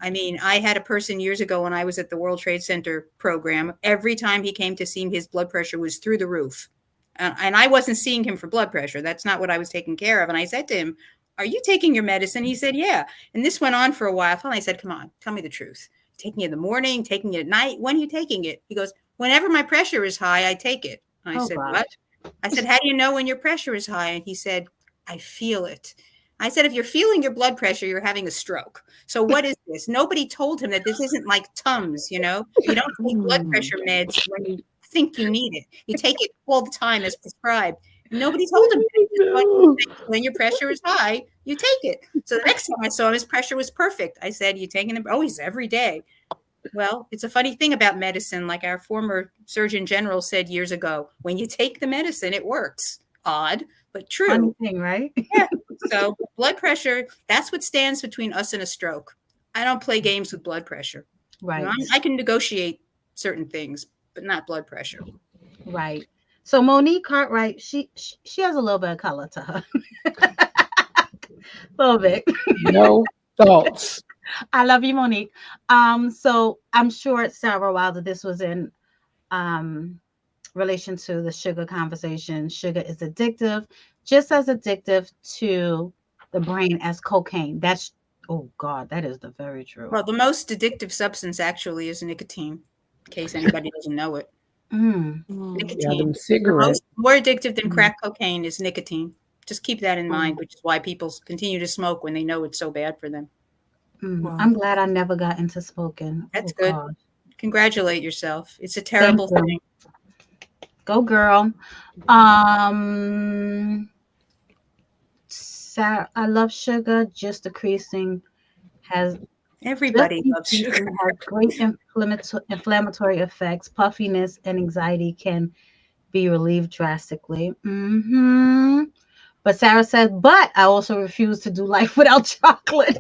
I mean, I had a person years ago when I was at the World Trade Center program. Every time he came to see me, his blood pressure was through the roof. And I wasn't seeing him for blood pressure. That's not what I was taking care of. And I said to him, "Are you taking your medicine?" He said, "Yeah." And this went on for a while. Finally, I said, "Come on, tell me the truth. Taking it in the morning, taking it at night. When are you taking it?" He goes, "Whenever my pressure is high, I take it." And I said, gosh. "What?" I said, "How do you know when your pressure is high?" And he said, "I feel it." I said, "If you're feeling your blood pressure, you're having a stroke. So what is this?" Nobody told him that this isn't like Tums, You don't take blood pressure meds when you think you need it. You take it all the time as prescribed. Nobody told him that. When your pressure is high, you take it. So the next time I saw him, his pressure was perfect. I said, "You taking it?" "Oh, he's every day." Well, it's a funny thing about medicine. Like our former Surgeon General said years ago, when you take the medicine, it works. Odd, but true. Funny thing, right? Yeah. So blood pressure, that's what stands between us and a stroke. I don't play games with blood pressure. Right. I can negotiate certain things, but not blood pressure. Right. So Monique Cartwright, she has a little bit of color to her. A little bit. No thoughts. I love you, Monique. So I'm sure Sarah Wilder, this was in relation to the sugar conversation. Sugar is addictive, just as addictive to the brain as cocaine. That's, oh God, that is the very true. Well, the most addictive substance actually is nicotine, in case anybody doesn't know it. Mm. Yeah, Nicotine. them cigarettes. More addictive than crack cocaine is nicotine. Just keep that in mind, which is why people continue to smoke when they know it's so bad for them. Mm. I'm glad I never got into smoking. That's Oh, good. God. Congratulate yourself. It's a terrible Thank you. thing. Go girl. Sarah, I love sugar. Just decreasing has Everybody loves decreasing sugar. has great inflammatory effects. Puffiness and anxiety can be relieved drastically. But Sarah said, but I also refuse to do life without chocolate.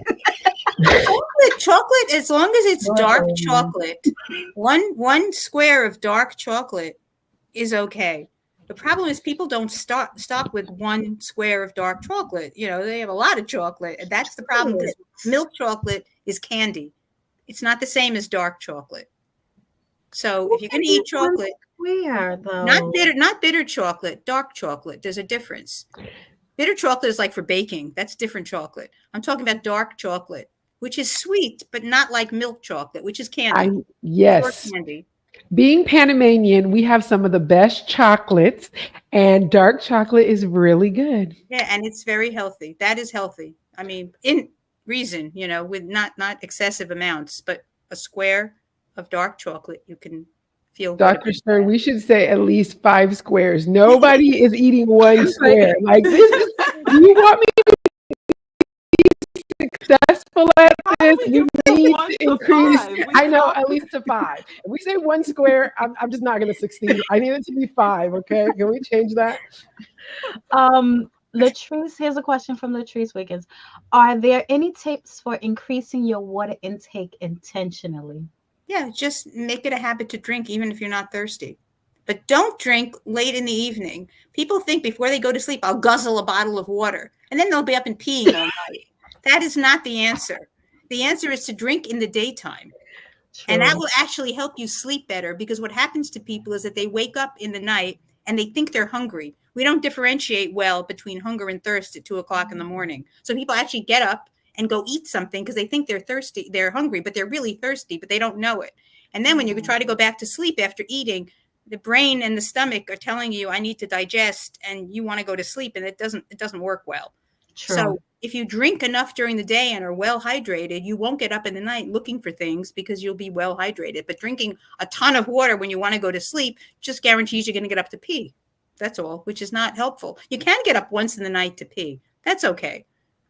Chocolate, as long as it's dark Oh, chocolate, one square of dark chocolate is okay. The problem is people don't stop with one square of dark chocolate. They have a lot of chocolate, and that's the problem. Because milk chocolate is candy. It's not the same as dark chocolate. So if you're going to eat chocolate, not bitter chocolate, dark chocolate. There's a difference. Bitter chocolate is like for baking. That's different chocolate. I'm talking about dark chocolate, which is sweet, but not like milk chocolate, which is candy. Yes. Candy. Being Panamanian, we have some of the best chocolates, and dark chocolate is really good. Yeah, and it's very healthy. That is healthy. I mean, in reason, with not excessive amounts, but a square of dark chocolate, you can feel good. Dr. Stern, we should say at least 5 squares. Nobody is eating one square. Like this is, do you want me to be successful at this? We need to increase. I know, at least to 5. If we say 1 square, I'm just not going to succeed. I need it to be 5. Okay, can we change that? Latrice, here's a question from Latrice Wiggins. Are there any tips for increasing your water intake intentionally? Yeah, just make it a habit to drink even if you're not thirsty. But don't drink late in the evening. People think before they go to sleep, I'll guzzle a bottle of water, and then they'll be up and peeing all night. That is not the answer. The answer is to drink in the daytime. True. And that will actually help you sleep better, because what happens to people is that they wake up in the night and they think they're hungry. We don't differentiate well between hunger and thirst at 2:00 in the morning. So people actually get up and go eat something because they think they're thirsty, they're hungry, but they're really thirsty, but they don't know it. And then when you try to go back to sleep after eating, the brain and the stomach are telling you, I need to digest, and you want to go to sleep, and it doesn't work well. True. So if you drink enough during the day and are well hydrated, you won't get up in the night looking for things because you'll be well hydrated. But drinking a ton of water when you want to go to sleep just guarantees you're going to get up to pee. That's all, which is not helpful. You can get up once in the night to pee. That's okay.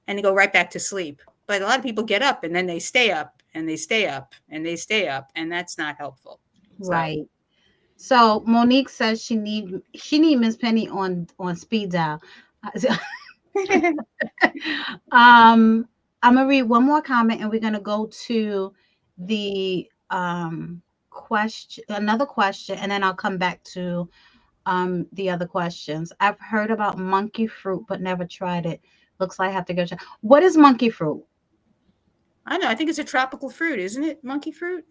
And go right back to sleep. But a lot of people get up and then they stay up and they stay up and they stay up. And that's not helpful. Right. So Monique says she need Miss Penny on speed dial. I'm gonna read one more comment and we're gonna go to the another question, and then I'll come back to the other questions. I've heard about monkey fruit but never tried it. Looks like I have to go try. What is monkey fruit? I don't know. I think it's a tropical fruit, isn't it? Monkey fruit.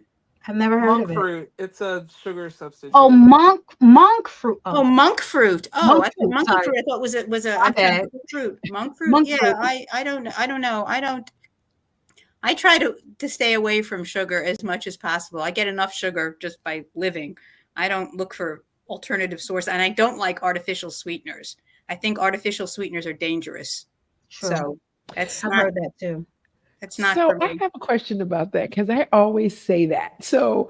I've never heard of it. Monk fruit. It's a sugar substitute. Oh, monk fruit. Oh, monk fruit. Oh, Monk I fruit, thought monkey sorry. fruit. I thought was a My bad. tropical fruit. Monk fruit. Monk Yeah, fruit. I don't know. I try to stay away from sugar as much as possible. I get enough sugar just by living. I don't look for alternative source, and I don't like artificial sweeteners. I think artificial sweeteners are dangerous. True. So that's I've not, heard that too. that's not So for I me. have a question about that because I always say that. So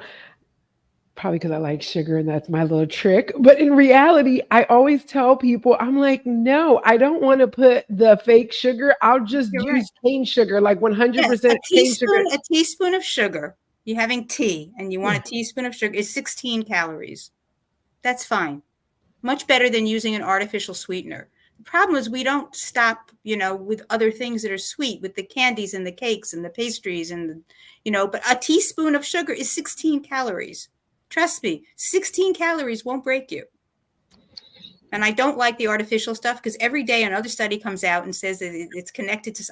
probably because I like sugar and that's my little trick. But in reality, I always tell people, I'm like, no, I don't want to put the fake sugar. I'll just You're use cane sugar, like 100% Yes, cane sugar. a teaspoon of sugar. You're having tea and you want a teaspoon of sugar is 16 calories. That's fine. Much better than using an artificial sweetener. The problem is we don't stop, with other things that are sweet, with the candies and the cakes and the pastries and, but a teaspoon of sugar is 16 calories. Trust me, 16 calories won't break you. And I don't like the artificial stuff because every day another study comes out and says that it's connected to,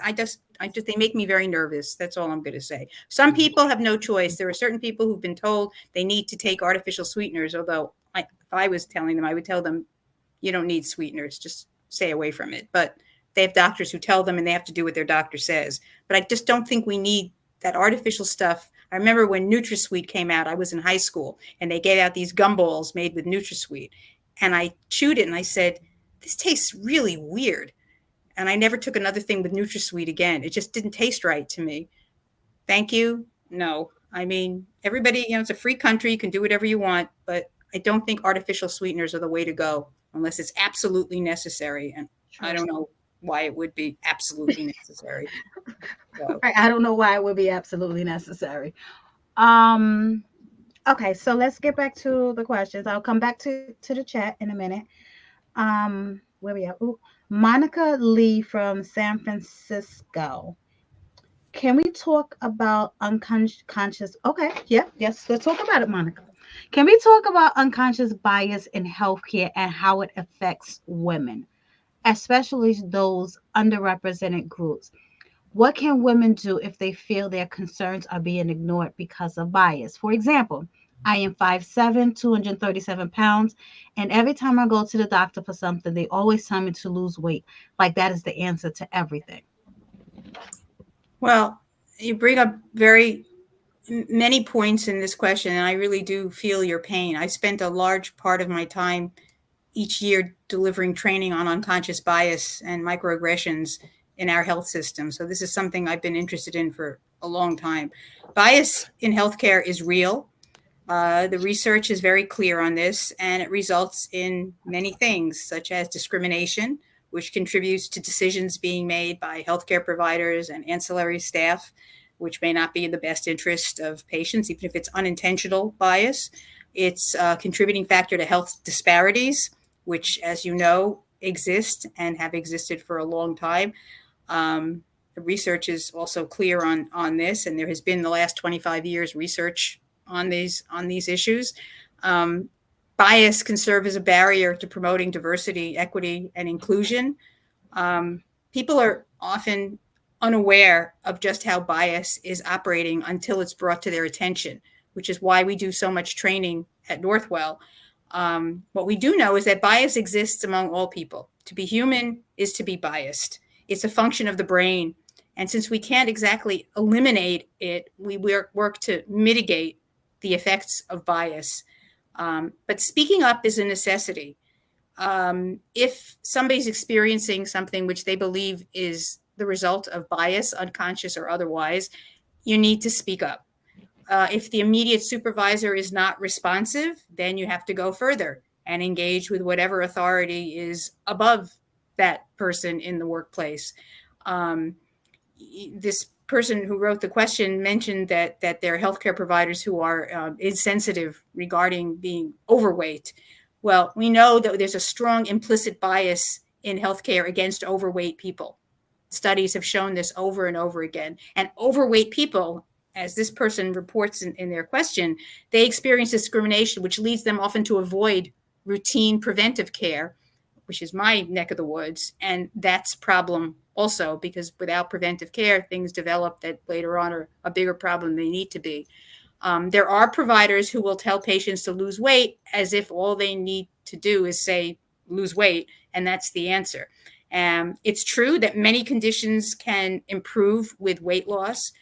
they make me very nervous. That's all I'm going to say. Some people have no choice. There are certain people who've been told they need to take artificial sweeteners, although if I was telling them, I would tell them, you don't need sweeteners, just stay away from it. But they have doctors who tell them and they have to do what their doctor says. But I just don't think we need that artificial stuff. I remember when NutraSweet came out, I was in high school and they gave out these gumballs made with NutraSweet. And I chewed it and I said, this tastes really weird. And I never took another thing with NutraSweet again. It just didn't taste right to me. Thank you. No. I mean, everybody, it's a free country. You can do whatever you want. But I don't think artificial sweeteners are the way to go unless it's absolutely necessary. And I don't know why it would be absolutely necessary. So. I don't know why it would be absolutely necessary. Okay, so let's get back to the questions. I'll come back to the chat in a minute. Where we at? Ooh, Monica Lee from San Francisco. Can we talk about unconscious? Okay, yes, let's talk about it, Monica. Can we talk about unconscious bias in healthcare and how it affects women, especially those underrepresented groups? What can women do if they feel their concerns are being ignored because of bias? For example, I am 5'7", 237 pounds, and every time I go to the doctor for something, they always tell me to lose weight. Like that is the answer to everything. Well, you bring up very many points in this question, and I really do feel your pain. I spent a large part of my time each year delivering training on unconscious bias and microaggressions in our health system. So this is something I've been interested in for a long time. Bias in healthcare is real. The research is very clear on this, and it results in many things, such as discrimination, which contributes to decisions being made by healthcare providers and ancillary staff, which may not be in the best interest of patients, even if it's unintentional bias. It's a contributing factor to health disparities, which, as you know, exist and have existed for a long time. The research is also clear on this, and there has been the last 25 years research on these issues. Bias can serve as a barrier to promoting diversity, equity, and inclusion. People are often unaware of just how bias is operating until it's brought to their attention, which is why we do so much training at Northwell. What we do know is that bias exists among all people. To be human is to be biased. It's a function of the brain. And since we can't exactly eliminate it, we work to mitigate the effects of bias. But speaking up is a necessity. If somebody's experiencing something which they believe is the result of bias, unconscious or otherwise, you need to speak up. If the immediate supervisor is not responsive, then you have to go further and engage with whatever authority is above that person in the workplace. This person who wrote the question mentioned that there are healthcare providers who are insensitive regarding being overweight. Well, we know that there's a strong implicit bias in healthcare against overweight people. Studies have shown this over and over again. And overweight people, as this person reports in their question, they experience discrimination, which leads them often to avoid routine preventive care, which is my neck of the woods. And that's a problem also, because without preventive care, things develop that later on are a bigger problem than they need to be. There are providers who will tell patients to lose weight as if all they need to do is say, lose weight, and that's the answer. It's true that many conditions can improve with weight loss,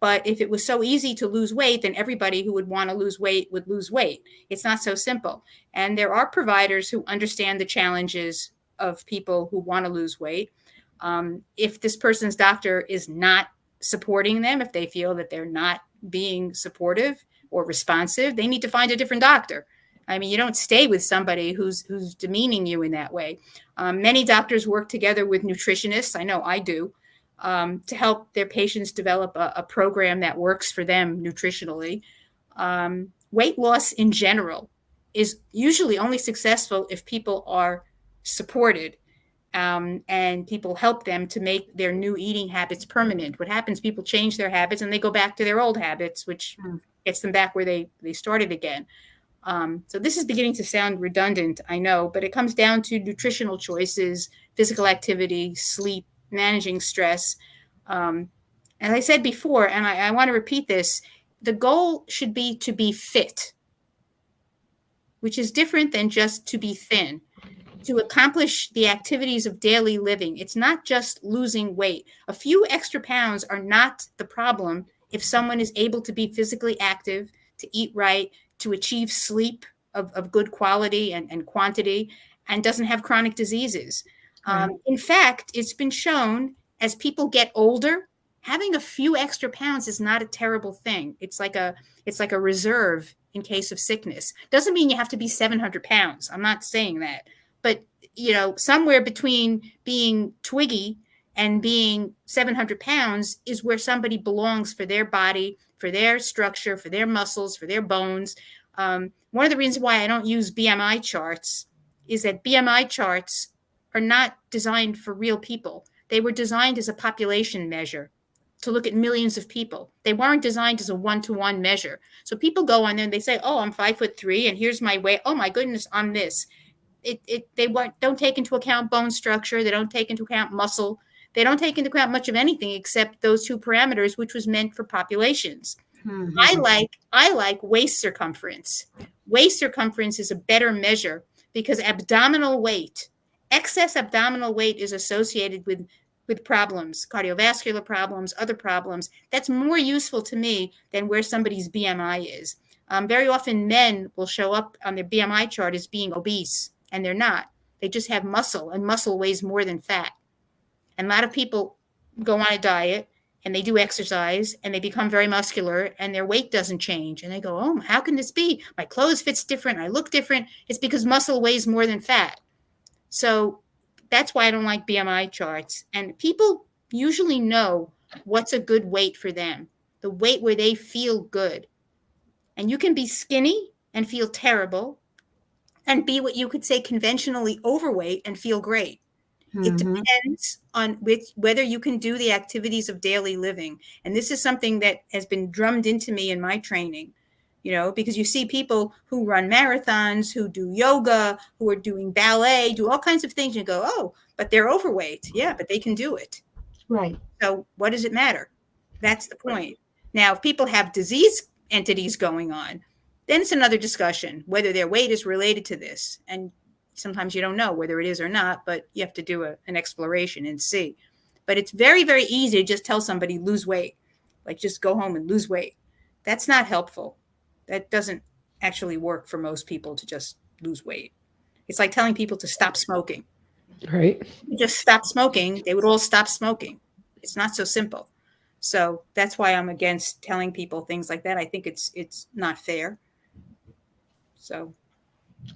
but if it was so easy to lose weight, then everybody who would want to lose weight would lose weight. It's not so simple. And there are providers who understand the challenges of people who want to lose weight. If this person's doctor is not supporting them, if they feel that they're not being supportive or responsive, they need to find a different doctor. I mean, you don't stay with somebody who's demeaning you in that way. Many doctors work together with nutritionists. I know I do. To help their patients develop a program that works for them nutritionally. Weight loss in general is usually only successful if people are supported and people help them to make their new eating habits permanent. What happens, people change their habits and they go back to their old habits, which gets them back where they started again. So this is beginning to sound redundant, I know, but it comes down to nutritional choices, physical activity, sleep, managing stress. As I said before, and I want to repeat this, the goal should be to be fit, which is different than just to be thin. To accomplish the activities of daily living, it's not just losing weight. A few extra pounds are not the problem if someone is able to be physically active, to eat right, to achieve sleep of good quality and quantity, and doesn't have chronic diseases. In fact, it's been shown as people get older, having a few extra pounds is not a terrible thing. It's like a reserve in case of sickness. Doesn't mean you have to be 700 pounds. I'm not saying that. But, somewhere between being twiggy and being 700 pounds is where somebody belongs for their body, for their structure, for their muscles, for their bones. One of the reasons why I don't use BMI charts is that BMI charts are not designed for real people. They were designed as a population measure to look at millions of people. They weren't designed as a one-to-one measure. So people go on there and they say, oh, I'm 5'3" and here's my weight. Oh my goodness, I'm this. They don't take into account bone structure. They don't take into account muscle. They don't take into account much of anything except those two parameters, which was meant for populations. I like waist circumference. Waist circumference is a better measure because excess abdominal weight is associated with problems, cardiovascular problems, other problems. That's more useful to me than where somebody's BMI is. Very often men will show up on their BMI chart as being obese, and they're not. They just have muscle, and muscle weighs more than fat. And a lot of people go on a diet, and they do exercise, and they become very muscular, and their weight doesn't change. And they go, oh, how can this be? My clothes fits different. I look different. It's because muscle weighs more than fat. So that's why I don't like BMI charts. And people usually know what's a good weight for them, the weight where they feel good. And you can be skinny and feel terrible and be what you could say conventionally overweight and feel great. It depends on whether you can do the activities of daily living. And this is something that has been drummed into me in my training, because you see people who run marathons, who do yoga, who are doing ballet, do all kinds of things. And you go, oh, but they're overweight. Yeah, but they can do it. Right. So what does it matter? That's the point. Now, if people have disease entities going on, then it's another discussion, whether their weight is related to this. And sometimes you don't know whether it is or not, but you have to do an exploration and see. But it's very, very easy to just tell somebody lose weight, like just go home and lose weight. That's not helpful. That doesn't actually work for most people to just lose weight. It's like telling people to stop smoking. Right. You just stop smoking, they would all stop smoking. It's not so simple. So that's why I'm against telling people things like that. I think it's not fair. So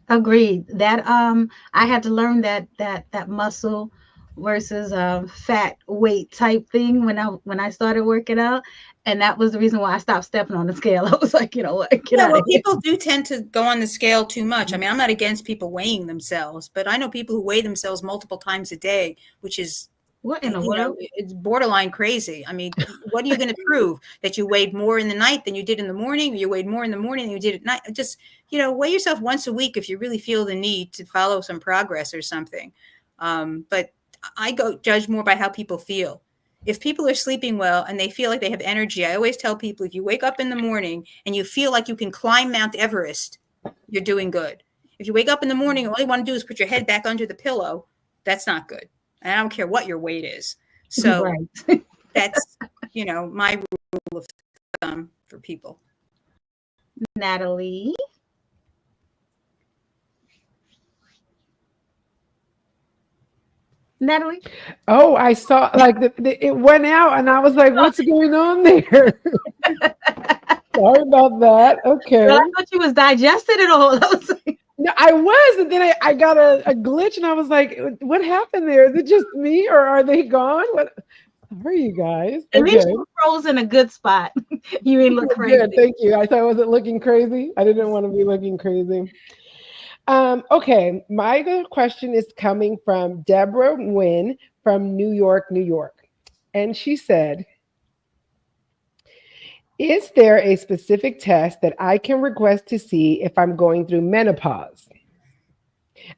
Agreed. That I had to learn that muscle versus fat weight type thing when I started working out, and that was the reason why I stopped stepping on the scale. I was like, you know what, get yeah, out well, of here. people do tend to go on the scale too much. I mean, I'm not against people weighing themselves, but I know people who weigh themselves multiple times a day, which is, What in the world? it's borderline crazy. I mean, what are you going to prove? That you weighed more in the night than you did in the morning, or you weighed more in the morning than you did at night? Just, weigh yourself once a week if you really feel the need to follow some progress or something. But I go judge more by how people feel. If people are sleeping well and they feel like they have energy, I always tell people, if you wake up in the morning and you feel like you can climb Mount Everest, you're doing good. If you wake up in the morning and all you want to do is put your head back under the pillow, that's not good. And I don't care what your weight is. So Right. that's, my rule of thumb for people. Natalie. Natalie. Oh, I saw like it went out, and I was like, "What's going on there?" Sorry about that. Okay. Girl, I thought you was digested it all. I was like, No, I was, and then I got a glitch, and I was like, "What happened there? Is it just me, or are they gone? What? How are you guys?" at least Okay. you froze in a good spot. You ain't look crazy. Good. Thank you. I thought I wasn't looking crazy. I didn't want to be looking crazy. Okay, my good question is coming from Deborah Nguyen from New York, New York. And she said, is there a specific test that I can request to see if I'm going through menopause?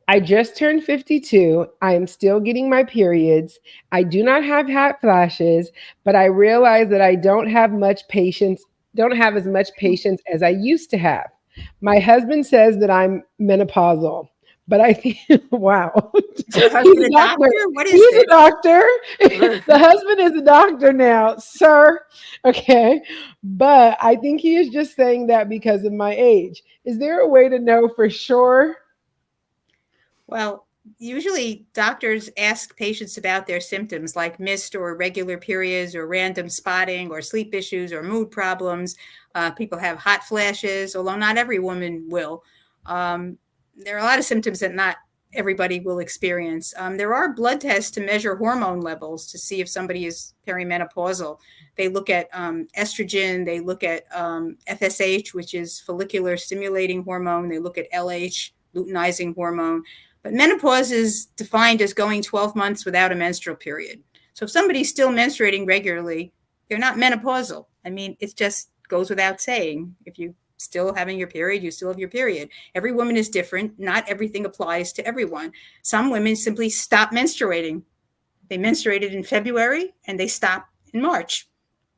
I just turned 52. I am still getting my periods. I do not have hot flashes, but I realize that I don't have as much patience as I used to have. My husband says that I'm menopausal, but I think, wow. Is your husband a doctor? What is He's this? a doctor. The husband is a doctor now, sir. Okay. But I think he is just saying that because of my age. Is there a way to know for sure? Well, usually doctors ask patients about their symptoms like missed or irregular periods or random spotting or sleep issues or mood problems. People have hot flashes, although not every woman will. There are a lot of symptoms that not everybody will experience. There are blood tests to measure hormone levels to see if somebody is perimenopausal. They look at estrogen, they look at FSH, which is follicular stimulating hormone. They look at LH, luteinizing hormone. But menopause is defined as going 12 months without a menstrual period. So if somebody's still menstruating regularly, they're not menopausal. I mean, it just goes without saying. If you still having your period, you still have your period. Every woman is different. Not everything applies to everyone. Some women simply stop menstruating. They menstruated in February and they stop in March.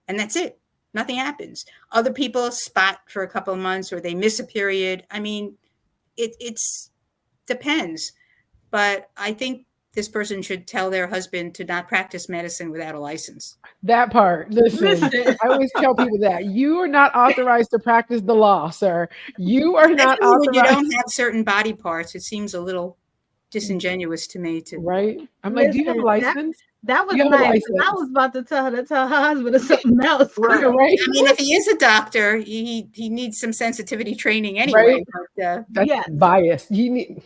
And that's it. Nothing happens. Other people spot for a couple of months or they miss a period. I mean, it's depends. But I think this person should tell their husband to not practice medicine without a license. That part. Listen, I always tell people that you are not authorized to practice the law, sir. You are not Especially when you authorized. don't have certain body parts, it seems a little disingenuous to me. Right? I'm like, do you have a listen, license? that was You have a nice. I license. was about to tell her to tell her husband or something else. Right. Right? I mean, if he is a doctor, he needs some sensitivity training anyway. Right? But, That's Yes. biased. You need,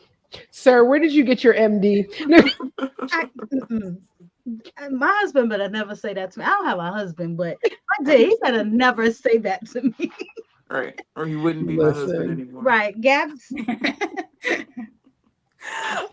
sir, where did you get your MD? My husband better never say that to me. I don't have a husband, but I did. He better never say that to me. Right. Or he wouldn't be my husband Listen. anymore. Right, Gabs?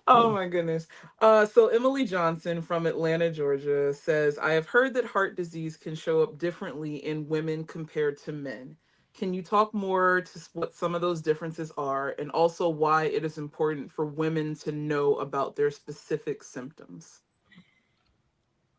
Oh my goodness. So Emily Johnson from Atlanta, Georgia says, I have heard that heart disease can show up differently in women compared to men. Can you talk more to what some of those differences are and also why it is important for women to know about their specific symptoms?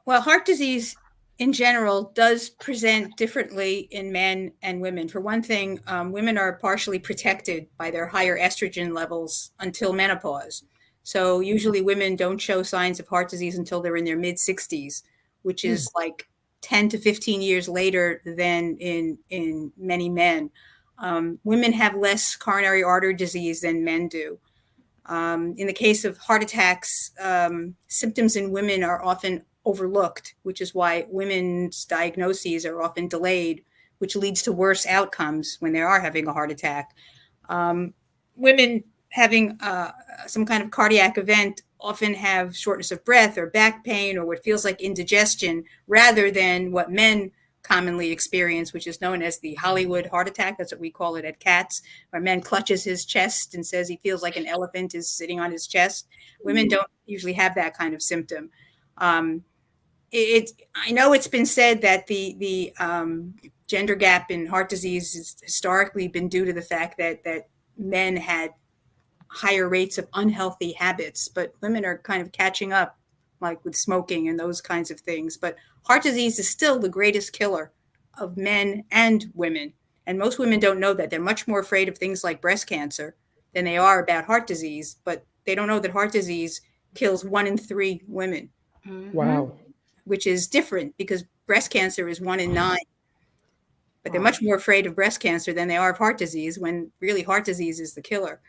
Well, heart disease in general does present differently in men and women. For one thing, women are partially protected by their higher estrogen levels until menopause. So usually women don't show signs of heart disease until they're in their mid 60s, which is like 10 to 15 years later than in many men. Women have less coronary artery disease than men do. In the case of heart attacks, symptoms in women are often overlooked, which is why women's diagnoses are often delayed, which leads to worse outcomes when they are having a heart attack. Women having some kind of cardiac event often have shortness of breath or back pain or what feels like indigestion, rather than what men commonly experience, which is known as the Hollywood heart attack. That's what we call it at Katz, where a man clutches his chest and says he feels like an elephant is sitting on his chest. Women don't usually have that kind of symptom. I know it's been said that the gender gap in heart disease has historically been due to the fact that men had higher rates of unhealthy habits, but women are kind of catching up, like with smoking and those kinds of things. But heart disease is still the greatest killer of men and women. And most women don't know that. They're much more afraid of things like breast cancer than they are about heart disease, but they don't know that heart disease kills 1 in 3 women. Wow. Which is different because breast cancer is 1 in 9. But they're much more afraid of breast cancer than they are of heart disease, when really heart disease is the killer.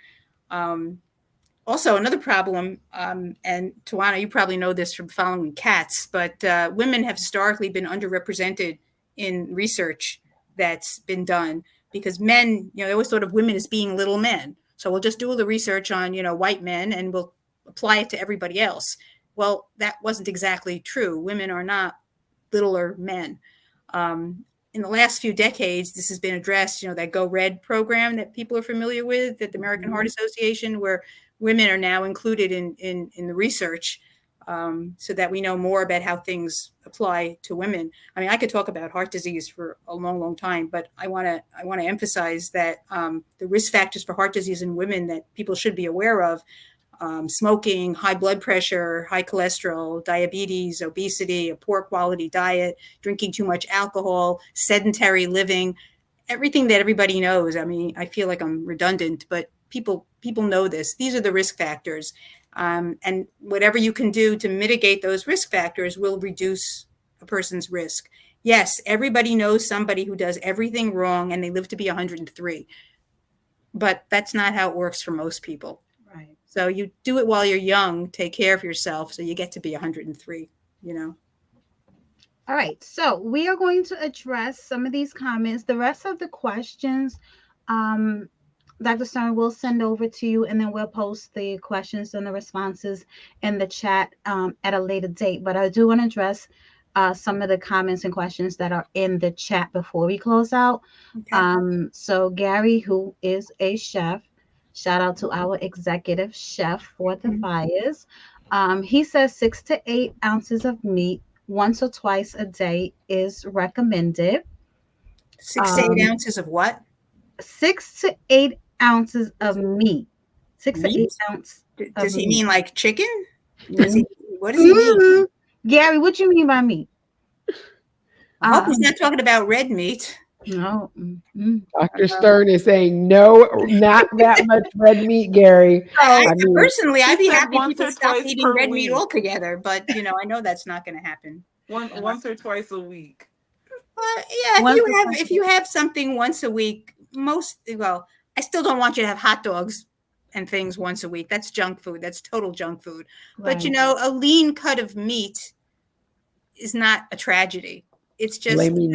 Also, another problem, and Tawana, you probably know this from following Katz, but women have historically been underrepresented in research that's been done because men, they always thought of women as being little men. So we'll just do all the research on, white men and we'll apply it to everybody else. Well, that wasn't exactly true. Women are not littler men. In the last few decades, this has been addressed, that Go Red program that people are familiar with at the American Heart Association, where women are now included in the research so that we know more about how things apply to women. I mean, I could talk about heart disease for a long, long time, but I want to emphasize that the risk factors for heart disease in women that people should be aware of: smoking, high blood pressure, high cholesterol, diabetes, obesity, a poor quality diet, drinking too much alcohol, sedentary living, everything that everybody knows. I mean, I feel like I'm redundant, but people know this. These are the risk factors. And whatever you can do to mitigate those risk factors will reduce a person's risk. Yes, everybody knows somebody who does everything wrong and they live to be 103. But that's not how it works for most people. Right. So you do it while you're young, take care of yourself so you get to be 103, All right, so we are going to address some of these comments. The rest of the questions, Dr. Stern will send over to you, and then we'll post the questions and the responses in the chat at a later date. But I do want to address some of the comments and questions that are in the chat before we close out. Okay. So Gary, who is a chef, shout out to our executive chef for the fires. He says 6 to 8 ounces of meat once or twice a day is recommended. 6 to 8 ounces of what? 6 to 8 ounces of meat. 6 to 8 ounces. Does he mean like chicken? What does he mean? Gary, what do you mean by meat? I hope he's not talking about red meat. No. Dr. Stern is saying no, not that much red meat, Gary. Personally, I'd be happy people stop eating red meat altogether, but I know that's not going to happen. Once or twice a week. If you have something once a week, I still don't want you to have hot dogs and things once a week. That's junk food. That's total junk food. Right. But a lean cut of meat is not a tragedy. It's just we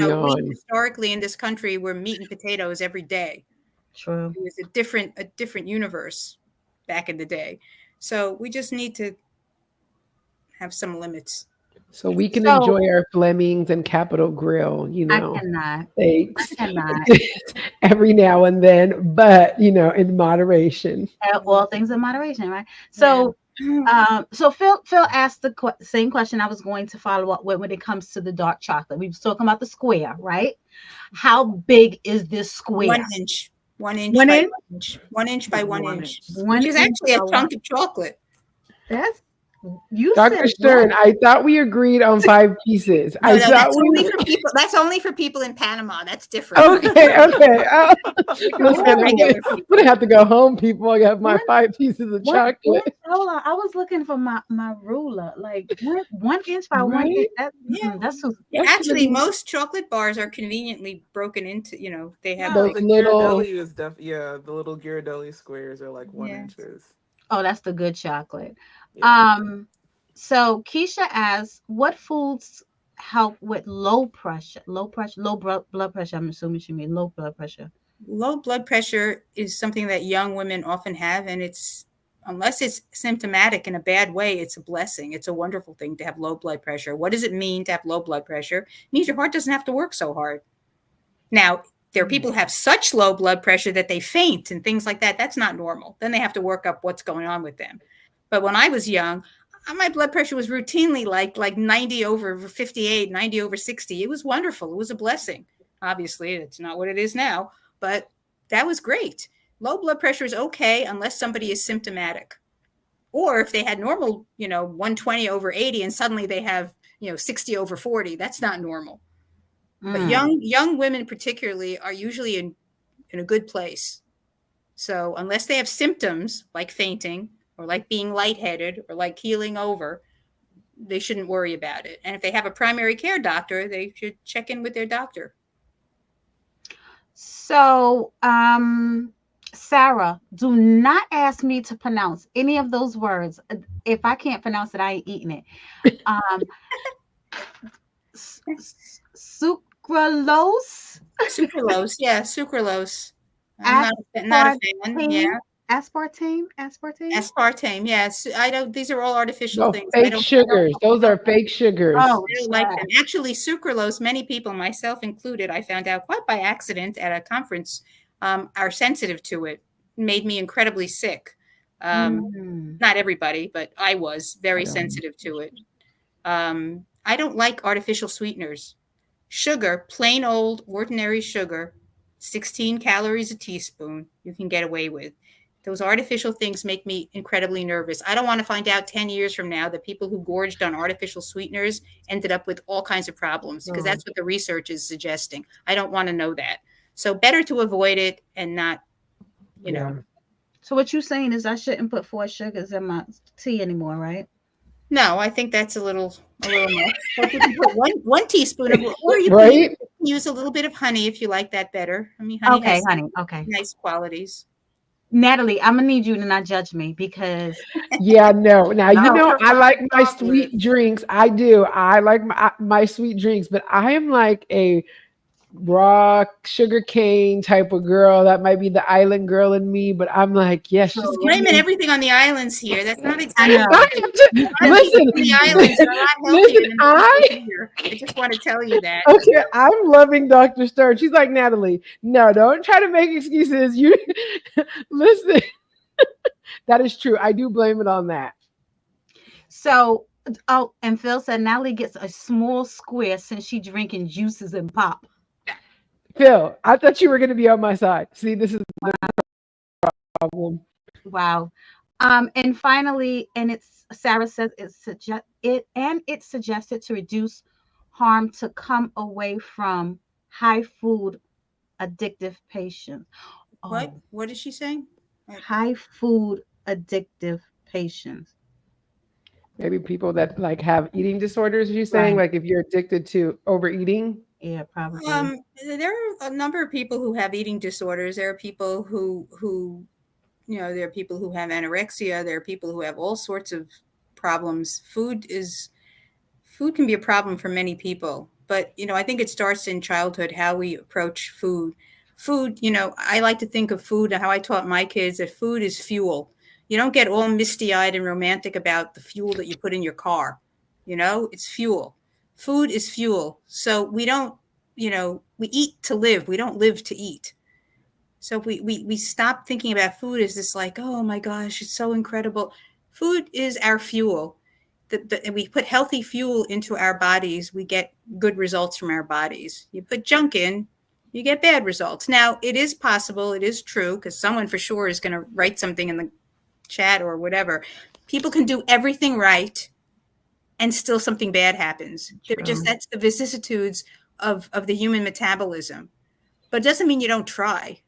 historically in this country we're meat and potatoes every day. True. It was a different universe back in the day. So we just need to have some limits. So we can enjoy our Flemings and Capitol Grill, I cannot. Every now and then, but in moderation. All things in moderation, right? So so Phil asked the same question I was going to follow up with when it comes to the dark chocolate. We were talking about the square, right? How big is this square? 1 inch. 1 inch by 1 inch. 1 inch by 1 inch. Which is actually a chunk of chocolate. That's You Dr. said Stern, what? I thought we agreed on 5 pieces. No, I no, thought that's we only were. for people. That's only for people in Panama. That's different. Okay, okay. Only for Listen, regular I'm people. gonna have to go home, people. I got my One, 5 pieces of one. chocolate. Hold on. I was looking for my ruler. Like 1 inch by 1 inch. Right? Yeah. That's gonna Actually, be. most chocolate bars are conveniently broken into, they have No, Those like, the little. Ghirardelli is the little Ghirardelli squares are like one yeah. inches. Oh, that's the good chocolate. Yeah. Um. So Keisha asks, what foods help with low pressure? Blood pressure. I'm assuming she means low blood pressure. Low blood pressure is something that young women often have, and unless it's symptomatic in a bad way, it's a blessing. It's a wonderful thing to have low blood pressure. What does it mean to have low blood pressure? It means your heart doesn't have to work so hard. Now, there are people who have such low blood pressure that they faint and things like that. That's not normal. Then they have to work up what's going on with them. But when I was young, my blood pressure was routinely like 90 over 58, 90 over 60. It was wonderful. It was a blessing. Obviously, it's not what it is now, but that was great. Low blood pressure is okay unless somebody is symptomatic. Or if they had normal, 120 over 80 and suddenly they have, 60 over 40, that's not normal. But Mm. young women particularly are usually in a good place. So unless they have symptoms like fainting or like being lightheaded or like keeling over, they shouldn't worry about it. And if they have a primary care doctor, they should check in with their doctor. So, Sarah, do not ask me to pronounce any of those words. If I can't pronounce it, I ain't eating it. Um, sucralose, Sucralose, yeah, sucralose. I'm not a fan. aspartame, Yeah, aspartame. aspartame. Yes, I don't. These are all artificial No, things. fake sugars. Those are fake sugars. Oh, I don't like child. them. Actually, sucralose, many people, myself included, I found out quite by accident at a conference, are sensitive to it. Made me incredibly sick. Mm. Not everybody, but I was I very don't. sensitive to it. I don't like artificial sweeteners. Sugar, plain old ordinary sugar, 16 calories a teaspoon, you can get away with. Those artificial things make me incredibly nervous. I don't want to find out 10 years from now that people who gorged on artificial sweeteners ended up with all kinds of problems because Oh. that's what the research is suggesting. I don't want to know that. So better to avoid it and not, you Yeah. know. So what you saying is I shouldn't put 4 sugars in my tea anymore, right? No, I think that's a little much. But you can put one teaspoon of, or you can Right? use a little bit of honey if you like that better. I mean, honey Okay, has honey. Okay. nice qualities. Natalie, I'm gonna need you to not judge me because Yeah, no. Now, no, I like my Chocolate. sweet drinks. I do. I like my sweet drinks, but I am like a raw sugar cane type of girl. That might be the island girl in me, but I'm like, yes, just true. give Blaming me. everything on the islands here. That's not I exactly. know. I have to, You A lot of just people listen, in the islands are a lot healthier listen, than the people here. I just want to tell you that. okay, I'm loving Dr. Stern. She's like, Natalie, no, don't try to make excuses. You listen, that is true. I do blame it on that. so and Phil said Natalie gets a small square since she drinking juices and pop. Phil, I thought you were going to be on my side. See, this is the problem. Wow. And finally, and it's Sarah says it's suggested to reduce harm to come away from high food addictive patients. Oh, What is she saying? high food addictive patients. Maybe people that like have eating disorders, you're saying, Right. like if you're addicted to overeating. Yeah, probably. There are a number of people who have eating disorders. There are people who there are people who have anorexia. There are people who have all sorts of problems. Food can be a problem for many people, but I think it starts in childhood how we approach food. Food, I like to think of food and how I taught my kids that food is fuel. You don't get all misty-eyed and romantic about the fuel that you put in your car. It's fuel. Food is fuel. So we don't, we eat to live. We don't live to eat. So if we stop thinking about food as this like, oh my gosh, it's so incredible. Food is our fuel. And we put healthy fuel into our bodies, we get good results from our bodies. You put junk in, you get bad results. Now, it is possible, it is true, because someone for sure is going to write something in the chat or whatever. People can do everything right and still something bad happens. That's the vicissitudes of the human metabolism. But it doesn't mean you don't try,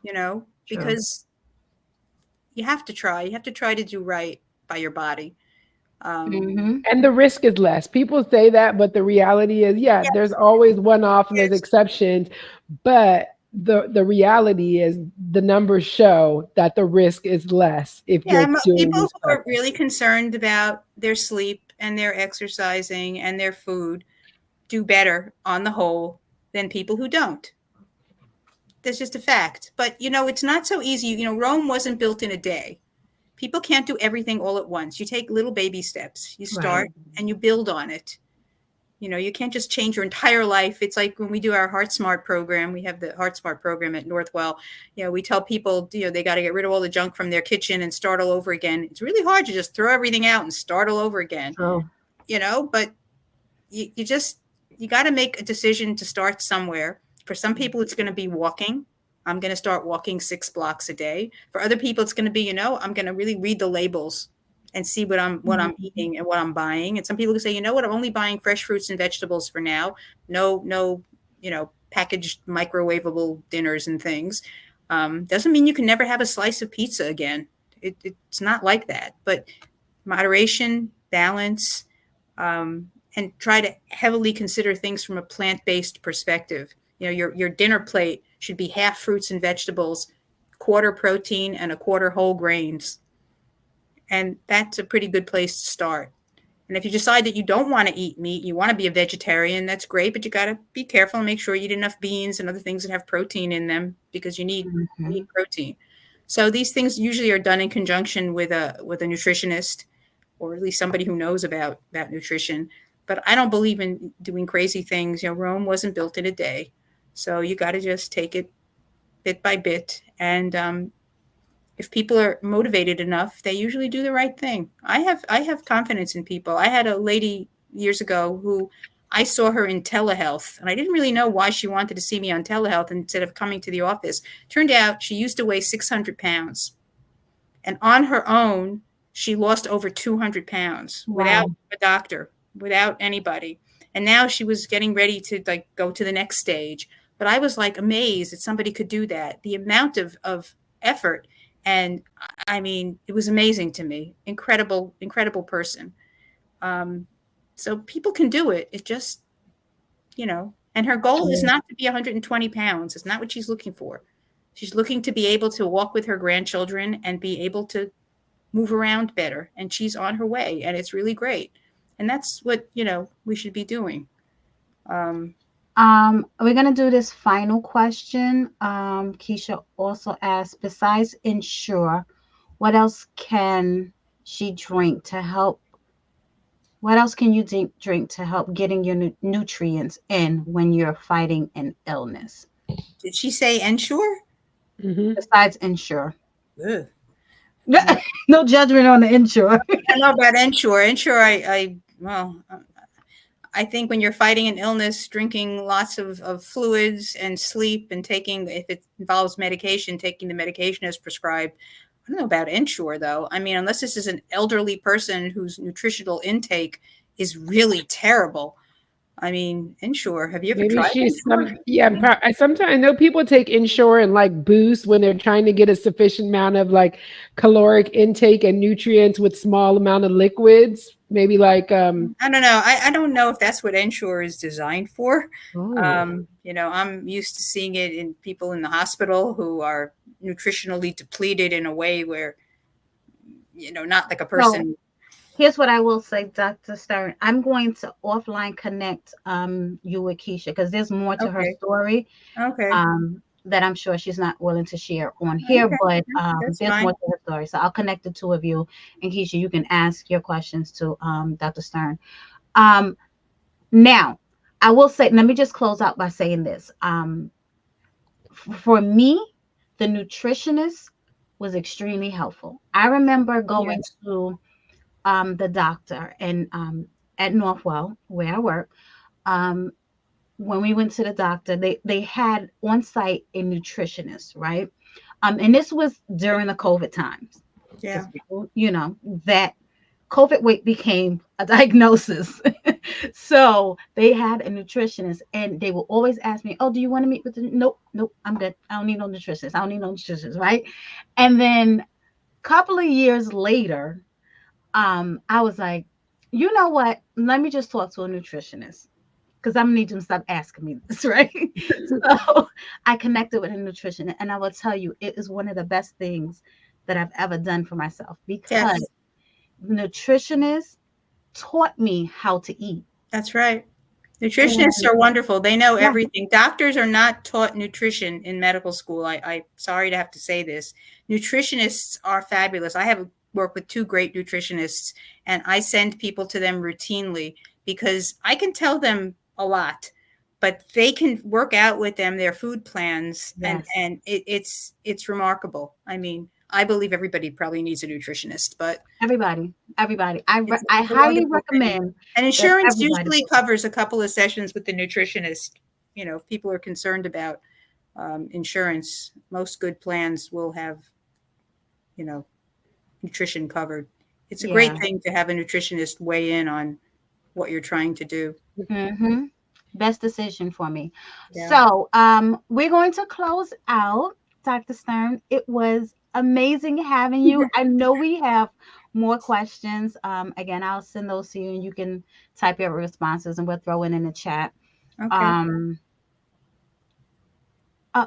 True. because you have to try. You have to try to do right by your body. Um, Mm-hmm. And the risk is less. People say that, but the reality is, yeah, there's yes, always one off and there's yes. exceptions, but the reality is the numbers show that the risk is less if Yeah, you're doing people these who are practices. really concerned about their sleep and their exercising and their food do better on the whole than people who don't. That's just a fact. But it's not so easy. Rome wasn't built in a day. People can't do everything all at once. You take little baby steps. You Right. start and you build on it. You can't just change your entire life. It's like when we do our Heart Smart program, we have the Heart Smart program at Northwell. We tell people, they got to get rid of all the junk from their kitchen and start all over again. It's really hard to just throw everything out and start all over again, True. but you got to make a decision to start somewhere. For some people, it's going to be walking. I'm going to start walking 6 blocks a day. For other people, it's going to be, I'm going to really read the labels and see what I'm Mhm. eating and what I'm buying. And some people can say, I'm only buying fresh fruits and vegetables for now. No, packaged microwavable dinners and things. Doesn't mean you can never have a slice of pizza again. It's not like that. But moderation, balance, and try to heavily consider things from a plant-based perspective. Your dinner plate should be half fruits and vegetables, quarter protein, and a quarter whole grains. And that's a pretty good place to start. And if you decide that you don't want to eat meat, you want to be a vegetarian, that's great, but you got to be careful and make sure you eat enough beans and other things that have protein in them, because you need Mhm. protein. So these things usually are done in conjunction with a nutritionist, or at least somebody who knows about nutrition. But I don't believe in doing crazy things. Rome wasn't built in a day. So you got to just take it bit by bit. And if people are motivated enough, they usually do the right thing. I have confidence in people. I had a lady years ago who I saw her in telehealth, and I didn't really know why she wanted to see me on telehealth instead of coming to the office. Turned out she used to weigh 600 pounds. And on her own, she lost over 200 pounds without Wow. a doctor, without anybody. And now she was getting ready to go to the next stage. But I was amazed that somebody could do that. The amount of effort. And I mean, it was amazing to me. Incredible, incredible person. Um, so people can do it. It just, and her goal is True. not to be 120 pounds. It's not what she's looking for. She's looking to be able to walk with her grandchildren and be able to move around better, and she's on her way, and it's really great. And that's what we should be doing. um We're gonna do this final question. Keisha also asked, besides Ensure, what else can she drink to help? What else can you drink to help getting your nutrients in when you're fighting an illness? did she say Ensure? Mhm. Besides Ensure. Ugh. No judgment on the Ensure. I don't know about Ensure. I think when you're fighting an illness, drinking lots of fluids and sleep, and taking, if it involves medication, taking the medication as prescribed. I don't know about Ensure, though. I mean, unless this is an elderly person whose nutritional intake is really terrible. I mean, Ensure. Have you ever Maybe tried she's Ensure? yeah. I sometimes I know people take Ensure and like boost when they're trying to get a sufficient amount of like caloric intake and nutrients with small amount of liquids. Maybe like I don't know. I don't know if that's what Ensure is designed for. oh, I'm used to seeing it in people in the hospital who are nutritionally depleted in a way where, not like a So person. here's what I will say, Dr. Stern. I'm going to offline connect you with Keisha because there's more to her Okay. story Okay. that I'm sure she's not willing to share on here, Okay. but That's there's more fine. to her story. So I'll connect the two of you, and Keisha, you can ask your questions to Dr. Stern. Um, Now, I will say, let me just close out by saying this. For me, the nutritionist was extremely helpful. I remember going Yes. to the doctor and at Northwell, where I work. Um, when we went to the doctor, they had on site a nutritionist, right? And this was during the COVID times. Yeah. because that COVID weight became a diagnosis. So they had a nutritionist, and they will always ask me, "Oh, do you want to meet with the?" Nope, nope, I'm good. I don't need no nutritionist. I don't need no nutritionist, right? And then a couple of years later, I was like, you know what? Let me just talk to a nutritionist because I'm gonna need you to stop asking me this, right? So I connected with a nutritionist, and I will tell you, it is one of the best things that I've ever done for myself because Yes, nutritionists taught me how to eat. that's right. Nutritionists And are wonderful. They know yeah, everything. Doctors are not taught nutrition in medical school. I sorry to have to say this. Nutritionists are fabulous. I have worked with two great nutritionists, and I send people to them routinely because I can tell them a lot, but they can work out with them their food plans, and yes, it's remarkable. I mean, I believe everybody probably needs a nutritionist, but everybody. I it's a highly wonderful thing. recommend And that insurance everybody usually goes. covers a couple of sessions with the nutritionist. You know, if people are concerned about insurance, most good plans will have, you know, nutrition covered. It's a great Yeah. thing to have a nutritionist weigh in on what you're trying to do. Mm-hmm. Best decision for me. Yeah. So, we're going to close out, Dr. Stern. It was amazing having you. I know we have more questions. Again, I'll send those to you, and you can type your responses, and we'll throw it in the chat. Okay. Um, uh,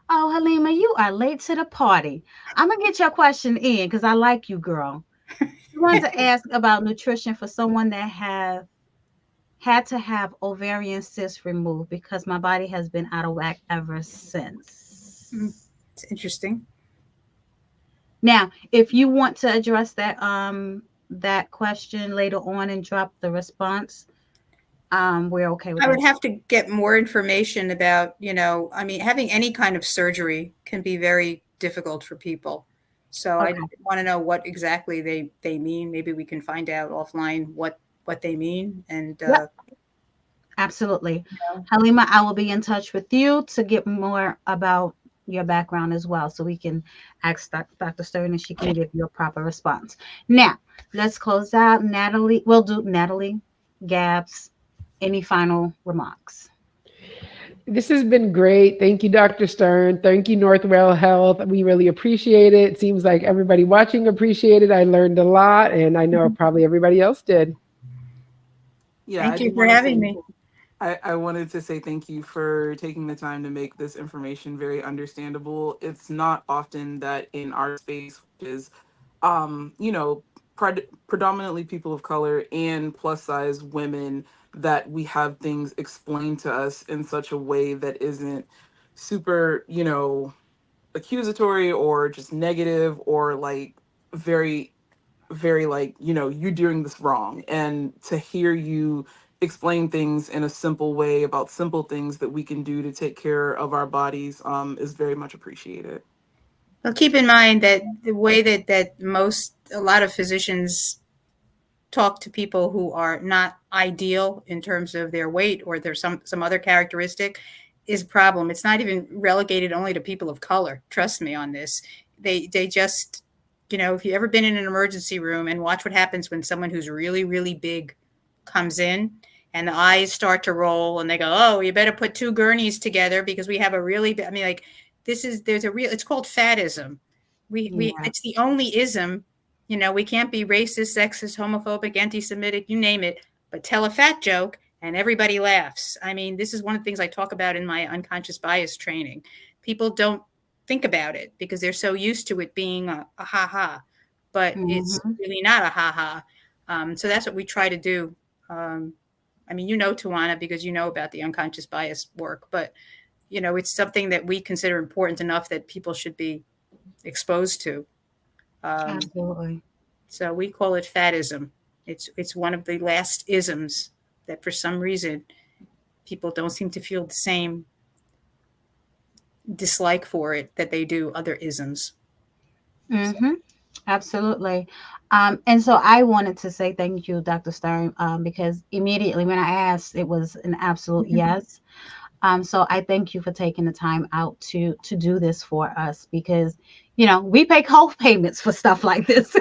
oh, Halima, you are late to the party. I'm gonna get your question in because I like you, girl. You wanted to ask about nutrition for someone that have had to have ovarian cysts removed because my body has been out of whack ever Mm, since. it's interesting. Now, if you want to address that question later on and drop the response, we're okay with I would that. have to get more information about, I mean, having any kind of surgery can be very difficult for people. So I Okay. want to know what exactly they mean. Maybe we can find out offline what they mean. And Yep, absolutely. uh, Halima, I will be in touch with you to get more about your background as well so we can ask Dr. Stern and she can give you a proper response. Now, let's close out. Natalie, we'll do Natalie, Gabs, any final remarks? This has been great. Thank you, Dr. Stern. Thank you, Northwell Health. We really appreciate it. It seems like everybody watching appreciated it. I learned a lot, and I know probably everybody else did. Yeah, I thank you just for want to having say me. I wanted to say thank you for taking the time to make this information very understandable. It's not often that in our space, which is, you know, predominantly people of color and plus size women, that we have things explained to us in such a way that isn't super, accusatory or just negative or like very like, you're doing this wrong. And to hear you explain things in a simple way about simple things that we can do to take care of our bodies is very much appreciated. Well, keep in mind that the way that a lot of physicians talk to people who are not ideal in terms of their weight or there's some other characteristic is a problem. It's not even relegated only to people of color. Trust me on this. They just, if you've ever been in an emergency room and watch what happens when someone who's really really big comes in and the eyes start to roll and they go, "Oh, you better put two gurneys together because we have a really I mean, like, there's a real, it's called fatism. We Yeah. It's the only ism. We can't be racist, sexist, homophobic, anti-Semitic, you name it, but tell a fat joke and everybody laughs. I mean, this is one of the things I talk about in my unconscious bias training. People don't think about it because they're so used to it being a ha ha, but it's Mm-hmm. really not a ha ha. So that's what we try to do. Um, I mean, Tawana, because you know about the unconscious bias work, but it's something that we consider important enough that people should be exposed to. Um, Absolutely. so we call it fatism. It's one of the last isms that for some reason people don't seem to feel the same dislike for it that they do other isms. So, Mm-hmm. Absolutely. And so I wanted to say thank you, Dr. Stern, because immediately when I asked, it was an absolute yes. So I thank you for taking the time out to do this for us because, we pay co-payments for stuff like this.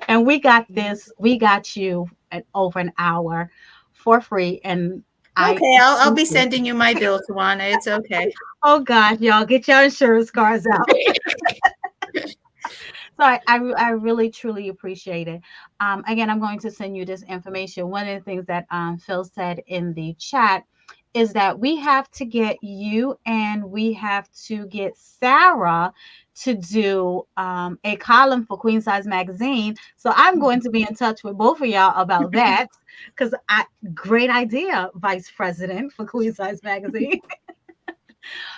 And we got you at over an hour for free. And I Okay, I'll be appreciate sending you my bill, Tawana. It's okay. Oh God, y'all get your insurance cards out. So I really truly appreciate it. Again, I'm going to send you this information. One of the things that Phil said in the chat is that we have to get you and we have to get Sarah to do a column for Queen Size Magazine. So I'm going to be in touch with both of y'all about that because great idea, Vice President for Queen Size Magazine.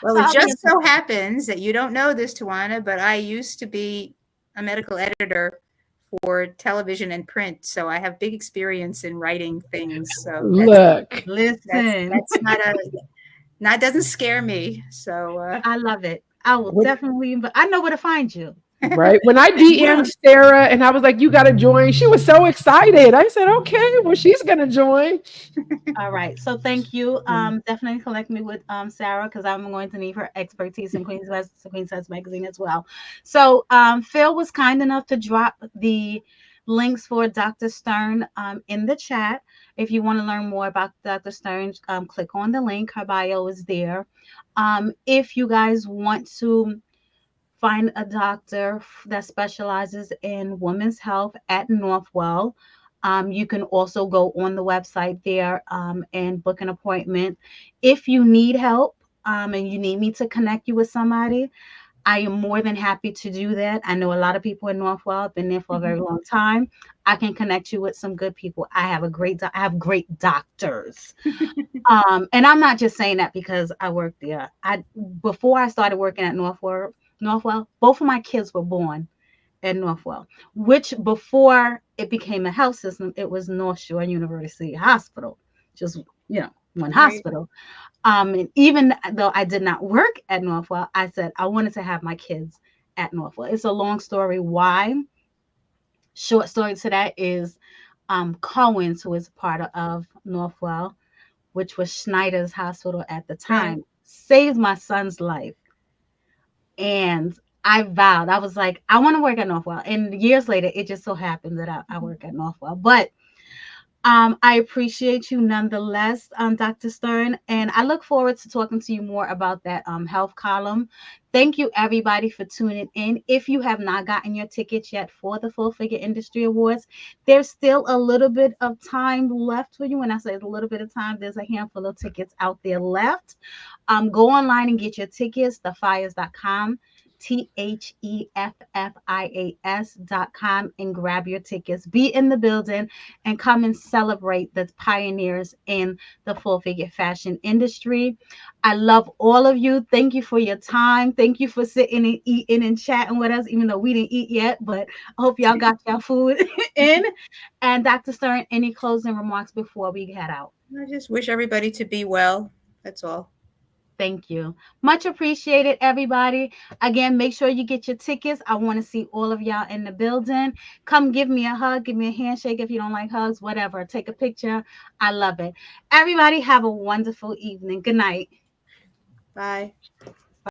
Well, So it I'll be in just touch. so happens that you don't know this, Tawana, but I used to be a medical editor for television and print, so I have big experience in writing things. So Look, Listen. that's not doesn't scare me. So I love it. I will when, definitely, but I know where to find you. right? When I DM'd Sarah and I was like, "You got to join," she was so excited. I said, "Okay, well, she's gonna join." All right. So thank you. Definitely connect me with Sarah because I'm going to need her expertise in Queen's Size Magazine as well. So Phil was kind enough to drop the links for Dr. Stern in the chat. If you want to learn more about Dr. Stern, click on the link. Her bio is there. If you guys want to find a doctor that specializes in women's health at Northwell. You can also go on the website there and book an appointment. If you need help and you need me to connect you with somebody, I am more than happy to do that. I know a lot of people in Northwell have been there for a very long time. I can connect you with some good people. I have great doctors. And I'm not just saying that because I work there. I Before I started working at Northwell, both of my kids were born at Northwell, which before it became a health system, it was North Shore University Hospital, just one right. hospital. And even though I did not work at Northwell, I said I wanted to have my kids at Northwell. It's a long story why. Short story to that is Cohen's, who is part of Northwell, which was Schneider's hospital at the Right. time, saved my son's life. And I vowed, I was like, I want to work at Northwell. And years later, it just so happened that I work at Northwell. But I appreciate you nonetheless, Dr. Stern, and I look forward to talking to you more about that health column. Thank you, everybody, for tuning in. If you have not gotten your tickets yet for the Full Figure Industry Awards, there's still a little bit of time left for you. When I say a little bit of time, there's a handful of tickets out there left. Go online and get your tickets, theflyers.com. THEFFIAS.com and grab your tickets. Be in the building and come and celebrate the pioneers in the full figure fashion industry. I love all of you. Thank you for your time. Thank you for sitting and eating and chatting with us, even though we didn't eat yet, but I hope y'all got your food in. And Dr. Stern, any closing remarks before we head out? I just wish everybody to be well. That's all. Thank you. Much appreciated, everybody. Again, make sure you get your tickets. I want to see all of y'all in the building. Come give me a hug, give me a handshake if you don't like hugs, whatever. Take a picture. I love it. Everybody, have a wonderful evening. Good night. Bye.